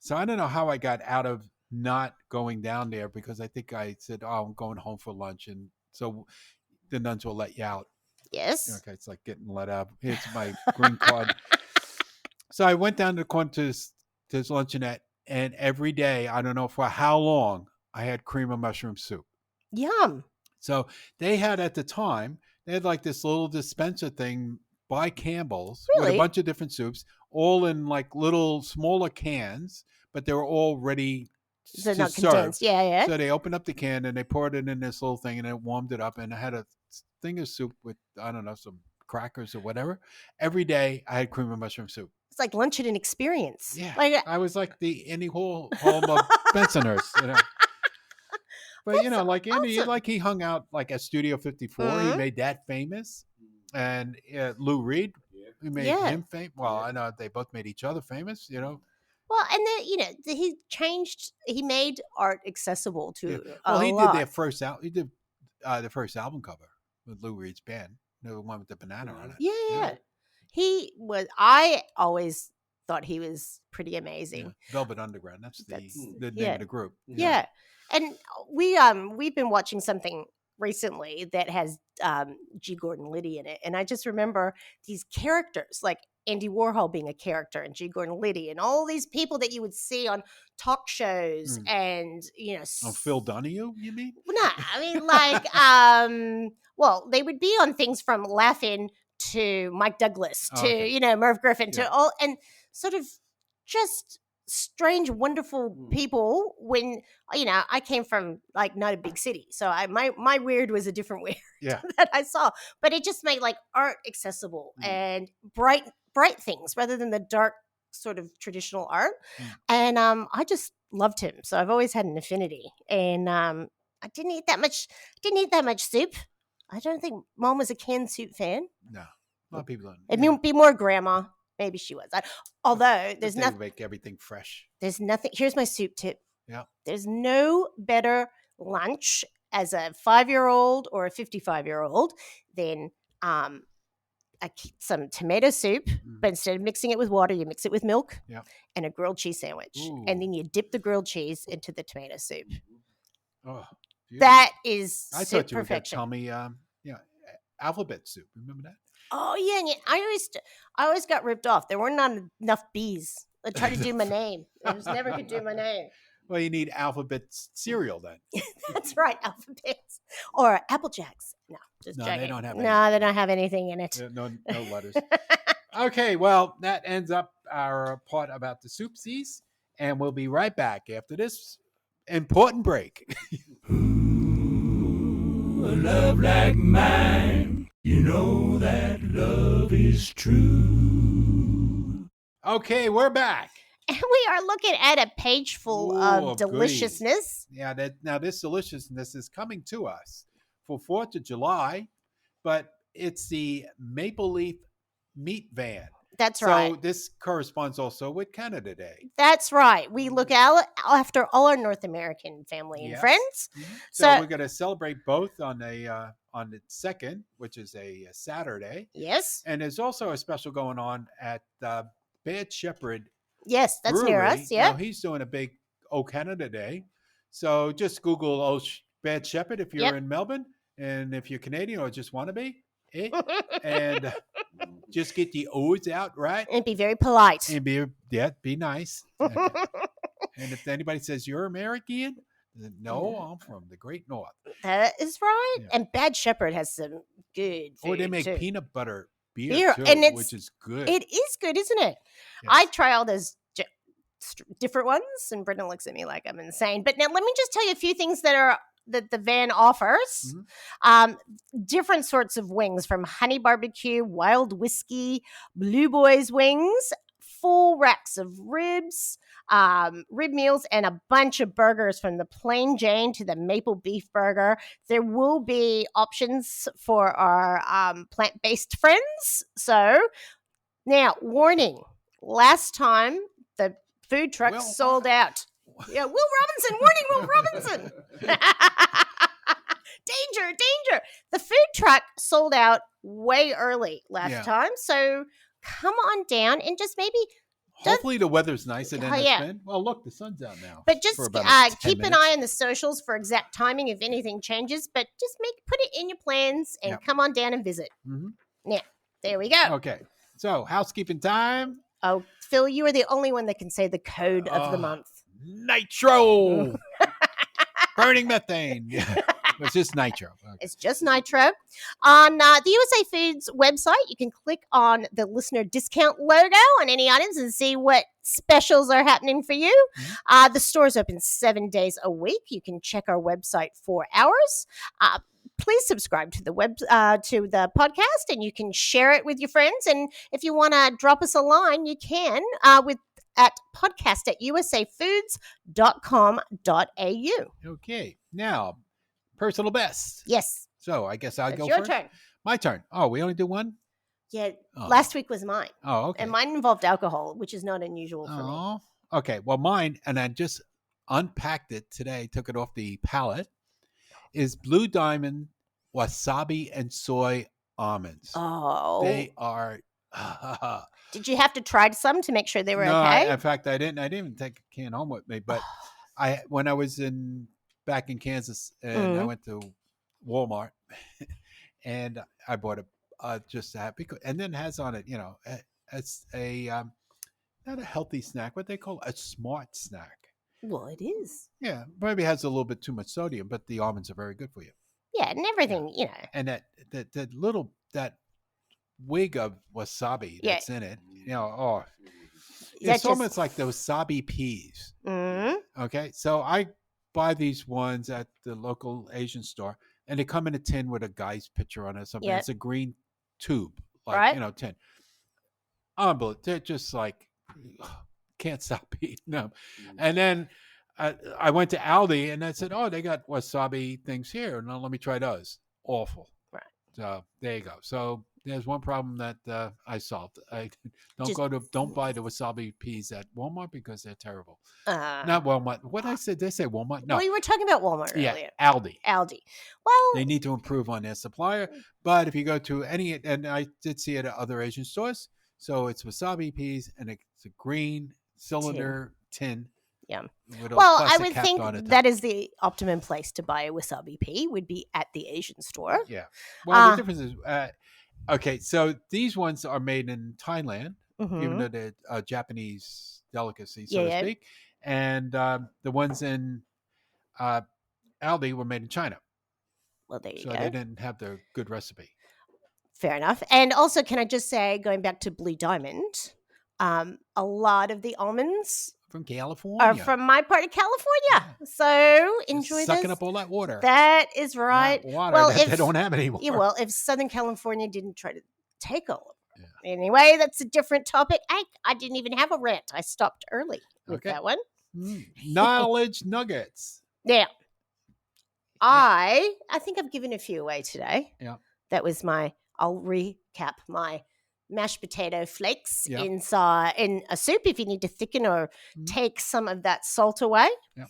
so I don't know how I got out of not going down there because I think I said, "Oh, I'm going home for lunch." And so the nuns will let you out. Yes. Okay. It's like getting let out. Here's my green card. So I went down to the corner to this luncheonette, and every day, I don't know for how long, I had cream of mushroom soup. Yum. So they had at the time, they had like this little dispenser thing by Campbell's with Really? a bunch of different soups, all in like little smaller cans, but they were all ready So to not serve. condensed. Yeah. So they opened up the can and they poured it in this little thing and it warmed it up. And I had a thing of soup with, I don't know, some crackers or whatever. Every day I had cream of mushroom soup. It's like lunch at an experience. Yeah. Like, I was like the Andy Hall home of Bensonhurst, But like Andy, awesome. like he hung out like at Studio 54. Mhm. He made that famous, and Lou Reed, who made him famous. Well, I know they both made each other famous. Well, and then he made art accessible to Well, a he lot. did their first out. He did the first album cover with Lou Reed's band, the one with the banana on it. Yeah. He was. I always thought he was pretty amazing. Yeah. Velvet Underground. That's the name of the group. Yeah. And we've been watching something recently that has G. Gordon Liddy in it, and I just remember these characters like Andy Warhol being a character and G. Gordon Liddy and all these people that you would see on talk shows and Oh, Phil Donahue, you mean? No, I mean like well, they would be on things from Laugh-In to Mike Douglas to Okay. Merv Griffin to Yeah. all, and sort of just strange, wonderful people. When I came from like not a big city, so my weird was a different weird Yeah. that I saw, but it just made like art accessible and bright things rather than the dark sort of traditional art. And I just loved him, so I've always had an affinity. And I didn't eat that much soup. I don't think Mom was a canned soup fan. No. A lot of people don't. It'd be more Grandma. Maybe she was. Although there's They nothing. make everything fresh. There's nothing. Here's my soup tip. Yeah. There's no better lunch as a 5-year-old or a 55-year-old than some tomato soup, but instead of mixing it with water, you mix it with milk and a grilled cheese sandwich. Ooh. And then you dip the grilled cheese into the tomato soup. Oh, beautiful. That is I soup thought you were going to perfection. tell me, alphabet soup. Remember that? Oh, yeah. And I always got ripped off. There weren't enough B's. I tried to do my name. I just never could do my name. Well, you need alphabet cereal then. That's right, alphabets. Or Apple Jacks. No, just No, joking. they don't have No, they don't have anything in it. No letters. Okay, well, that ends up our part about the soupsies, and we'll be right back after this important break. Ooh, a love like mine, you know that love is true. Okay, we're back. And we are looking at a page full of goodies. deliciousness. Yeah, now this deliciousness is coming to us for 4th of July, but it's the Maple Leaf Meat Van. That's so right. This corresponds also with Canada Day. That's right. We look after all our North American family and friends. Mm-hmm. So we're going to celebrate both on the 2nd, which is a Saturday. Yes. And there's also a special going on at Bad Shepherd. Yes, that's Brewery. near us. Yeah. Now, he's doing a big Canada Day. So just Google Bad Shepherd if you're in Melbourne. And if you're Canadian or just want to be. And just get the O's out, right? And be very polite. And be nice. Okay. And if anybody says you're American, then no, I'm from the Great North. That is right. Yeah. And Bad Shepherd has some good food. They make too. peanut butter beer too, and which is good. It is good, isn't it? Yes. I try all those different ones, and Brendan looks at me like I'm insane. But now let me just tell you a few things that the van offers. Different sorts of wings, from honey barbecue, wild whiskey, Blue Boys wings, full racks of ribs, rib meals, and a bunch of burgers, from the plain Jane to the maple beef burger. There will be options for our plant-based friends. So now, warning, last time the food truck sold out. Yeah, Will Robinson, warning, Will Robinson. Danger. The food truck sold out way early last time. So come on down and just maybe... Hopefully the weather's nicer than it's been. Well, look, the sun's out now. But just keep an eye on the socials for exact timing if anything changes. But just put it in your plans and come on down and visit. Mm-hmm. Yeah, there we go. Okay, so housekeeping time. Oh, Phil, you are the only one that can say the code of the month. Nitro. Burning methane. It's just nitro. Okay. It's just nitro. On the USA Foods website, you can click on the listener discount logo on any items and see what specials are happening for you. The store's open 7 days a week. You can check our website for hours. Please subscribe to the podcast, and you can share it with your friends. And if you want to drop us a line, you can at podcast@usafoods.com.au. Okay, now personal best. Yes. So I guess I'll go your first. Turn. My turn. Oh, we only do one? Yeah. Last week was mine. Oh, okay. And mine involved alcohol, which is not unusual for me. Okay. Well, mine, and I just unpacked it today, took it off the pallet, is Blue Diamond wasabi and soy almonds. Oh. They are... Did you have to try some to make sure they were no, okay? In fact, I didn't. I didn't even take a can home with me. But when I was back in Kansas, and I went to Walmart, and I bought just to have, and then it has on it, it's a not a healthy snack, what they call a smart snack. Well, it is. Yeah, maybe it has a little bit too much sodium, but the almonds are very good for you. Yeah, and everything, And that little wig of wasabi Yeah. that's in it. Oh, That it's just- almost like those wasabi peas. Mm, Okay, so I buy these ones at the local Asian store, and they come in a tin with a guy's picture on it or something. Yeah. It's a green tube, like Right. tin. Unbelievable. They're just like can't stop eating them. And then I went to Aldi and I said, "Oh, they got wasabi things here. Now let me try those." Awful. Right. So there you go. So there's one problem that I solved. I Just- don't buy the wasabi peas at Walmart because they're terrible. uh, Not Walmart. What I said? Did I say Walmart? No. Well, you were talking about Walmart Yeah, earlier. Aldi. Aldi. Well, They need to improve on their supplier. But if you go to any, and I did see it at other Asian stores, so it's wasabi peas and it's a green cylinder tin. Yeah. With a well, I plastic would cap think on it. that is the optimum place to buy a wasabi pea would be at the Asian store. Yeah. Well, the difference is, okay, so these ones are made in Thailand, even though they're a Japanese delicacy, so to speak. And the ones in Aldi were made in China. Well, there you So go. they didn't have the good recipe. Fair enough. And also, can I just say, going back to Blue Diamond, a lot of the almonds From California. are from my part of California. So enjoy sucking this. up all that water. That is right. That water Well, that they don't have anymore. Yeah, well, if Southern California didn't try to take all of it. Yeah. Anyway, that's a different topic. I didn't even have a rant. I stopped early with that one. Knowledge nuggets. Yeah. I think I've given a few away today. Yeah. That was I'll recap my mashed potato flakes in a soup if you need to thicken or take some of that salt away. Yeah.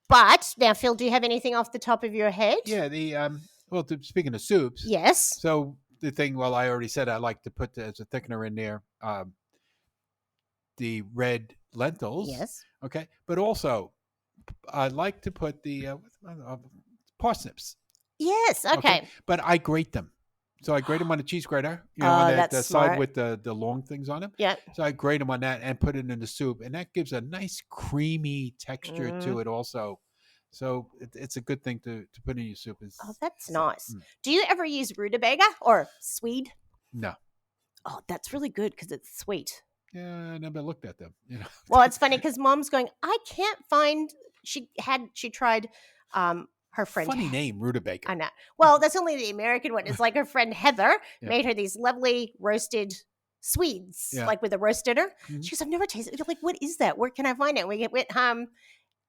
But now, Phil, do you have anything off the top of your head? Yeah, speaking of soups. Yes. So the thing, I already said I like to put as a thickener in there the red lentils. Yes. Okay. But also I like to put the parsnips. Yes. Okay. But I grate them. So I grate them on a cheese grater, on the side with the long things on them. Yeah. So I grate them on that and put it in the soup, and that gives a nice creamy texture to it also. So it's a good thing to put in your soup. Oh, that's nice. Do you ever use rutabaga or swede? No. Oh, that's really good because it's sweet. Yeah, I never looked at them. Well, it's funny because Mom's going, I can't find. She tried. Her friend. Funny name, rutabaga. I know. Well, that's only the American one. It's like her friend Heather made her these lovely roasted Swedes, like with a roast dinner. Mm-hmm. She goes, I've never tasted it. Like, what is that? Where can I find it? And we went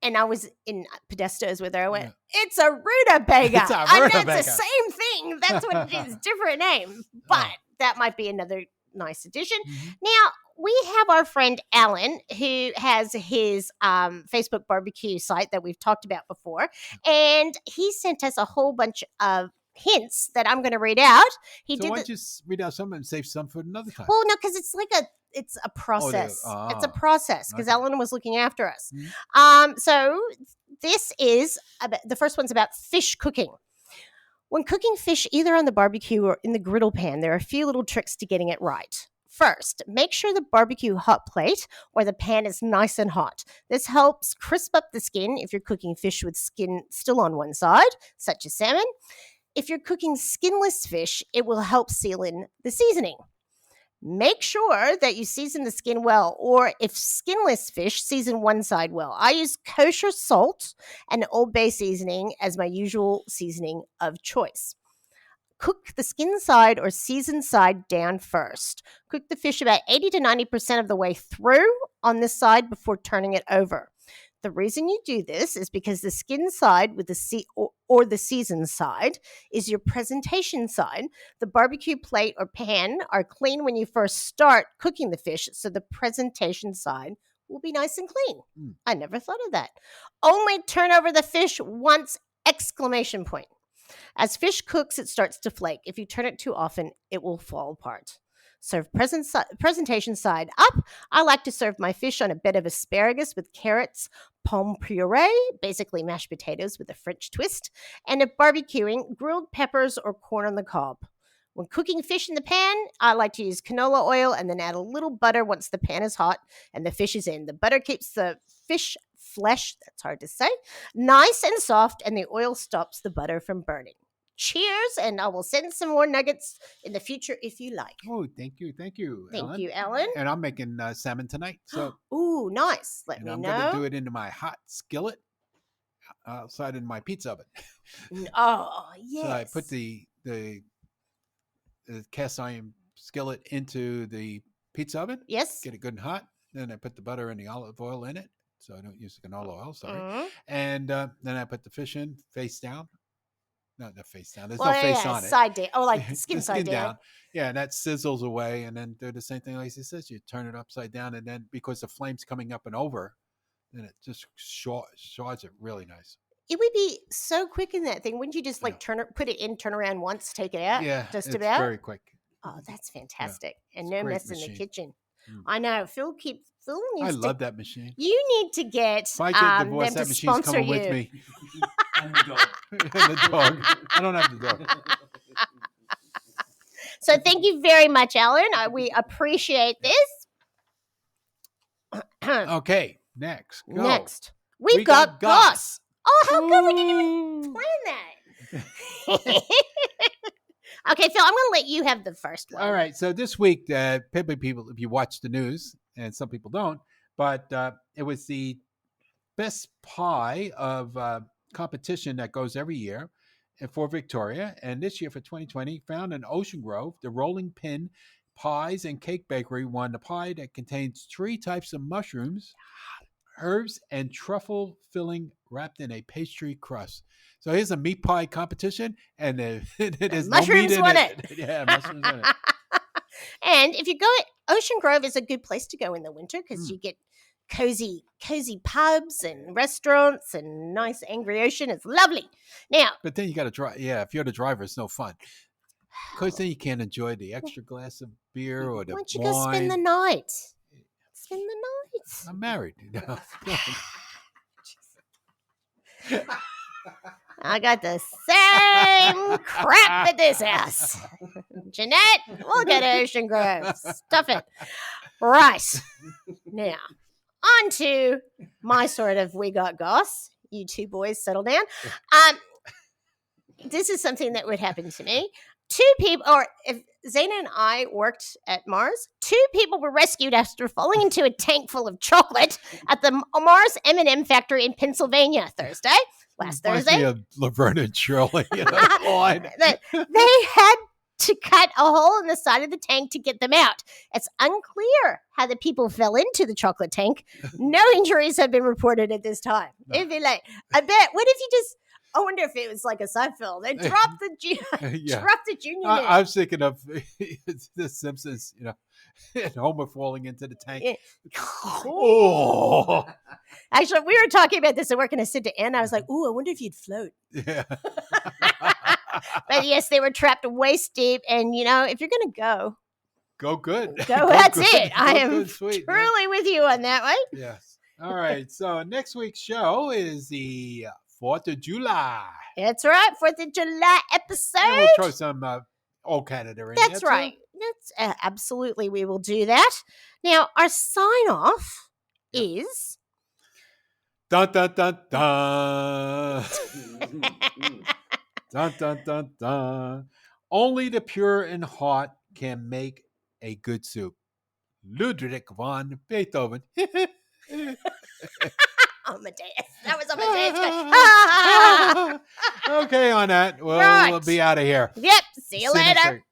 and I was in Podestos with her. I went, it's a rutabaga. It's a rutabaga. I know it's the same thing. That's what it is. Different name. But that might be another nice addition. Mm-hmm. Now, we have our friend Alan who has his Facebook barbecue site that we've talked about before. And he sent us a whole bunch of hints that I'm going to read out. Why don't you read out some and save some for another time? Well, no, because it's like it's a process. It's a process because Alan was looking after us. Mm-hmm. So this is the first one's about fish cooking. When cooking fish either on the barbecue or in the griddle pan, there are a few little tricks to getting it right. First, make sure the barbecue hot plate or the pan is nice and hot. This helps crisp up the skin if you're cooking fish with skin still on one side, such as salmon. If you're cooking skinless fish, it will help seal in the seasoning. Make sure that you season the skin well, or if skinless fish, season one side well. I use kosher salt and Old Bay seasoning as my usual seasoning of choice. Cook the skin side or seasoned side down first. Cook the fish about 80 to 90% of the way through on this side before turning it over. The reason you do this is because the skin side with the or the seasoned side is your presentation side. The barbecue plate or pan are clean when you first start cooking the fish, so the presentation side will be nice and clean. I never thought of that. Only turn over the fish once! Exclamation point. As fish cooks, it starts to flake. If you turn it too often, it will fall apart. Serve presentation side up. I like to serve my fish on a bed of asparagus with carrots, pomme puree, basically mashed potatoes with a French twist, and if barbecuing, grilled peppers or corn on the cob. When cooking fish in the pan, I like to use canola oil and then add a little butter once the pan is hot and the fish is in. The butter keeps the fish flesh, that's hard to say, nice and soft, and the oil stops the butter from burning. cheers, and I will send some more nuggets in the future if you like. Oh, thank you, Thank Ellen. you, Alan. And I'm making salmon tonight, so Ooh, nice. Let and me I'm know. gonna do it into my hot skillet outside in my pizza oven. Oh, yes. So I put the cast iron skillet into the pizza oven. Yes. Get it good and hot. Then I put the butter and the olive oil in it, so I don't use the canola oil. Sorry. Mhm. And then I put the fish in face down. No, not face down. There's Well, no face yeah, on it. side down. Oh, like The skin side down. Yeah, and that sizzles away, and then do the same thing like he says. You turn it upside down, and then because the flame's coming up and over, then it just shards it really nice. It would be so quick in that thing. Wouldn't you just like Yeah. put it in, turn around once, take it out? Yeah, Just it's about. very quick. Oh, that's fantastic. And it's no a great mess in the machine. kitchen. Mm. I know. Phil I needs love that machine. You need to get If I get them divorced, to that machine's sponsor coming you. with me. And the dog. And the dog. I don't have the dog. So thank you very much, Alan. We appreciate this. Okay, next. Go. Next, We we've got got Goss. Goss. Oh, how good! We didn't even plan that. Okay, Phil, I'm going to let you have the first one. All right. So this week, probably people, if you watch the news, and some people don't, but it was the best pie of competition that goes every year for Victoria. And this year for 2020, found in Ocean Grove, the Rolling Pin Pies and Cake Bakery won the pie that contains 3 types of mushrooms, herbs, and truffle filling wrapped in a pastry crust. So here's a meat pie competition, and there's no mushrooms meat in won it. Yeah, mushrooms in it. And if you go, Ocean Grove is a good place to go in the winter because you get cozy pubs and restaurants and nice angry ocean. It's lovely. Now, But then you got to drive. Yeah, if you're the driver, it's no fun. Because then you can't enjoy the extra glass of beer or the why don't you wine. go spend the night? Spend the night. I'm married. I got the same crap at this house. Jeanette, we'll go to Ocean Grove. Stuff it. Right. Now, on to my sort of We Got Goss. You two boys settle down. This is something that would happen to me. 2 people, or if Zaina and I worked at Mars, 2 people were rescued after falling into a tank full of chocolate at the Mars M&M factory in Pennsylvania last Thursday. Me of Laverne and Shirley. You know, They had to cut a hole in the side of the tank to get them out. It's unclear how the people fell into the chocolate tank. No injuries have been reported at this time. No. It'd be like, I bet, what if you just, I wonder if it was like a Seinfeld. They dropped the Yeah. dropped the junior. I was thinking of The Simpsons, you know, and Homer falling into the tank. Yeah. Oh, Actually, we were talking about this at work, and I said to Anne, I was like, "Ooh, I wonder if you'd float." yeah. But yes, they were trapped waist deep, and you know, if you're gonna go, Go good. that's good. it. I Go am good, sweet, man. truly with you on that one. Yes. All right. So next week's show is the 4th of July. That's right, 4th of July episode. And we'll throw some old Canada in That's there, right. That's absolutely, we will do that. Now, our sign off is. Dun dun dun dun. Dun dun dun dun. Only the pure in heart can make a good soup. Ludwig von Beethoven. Amadeus. That was Amadeus. Okay, on that, we'll Right. be out of here. Yep. See you next later. week.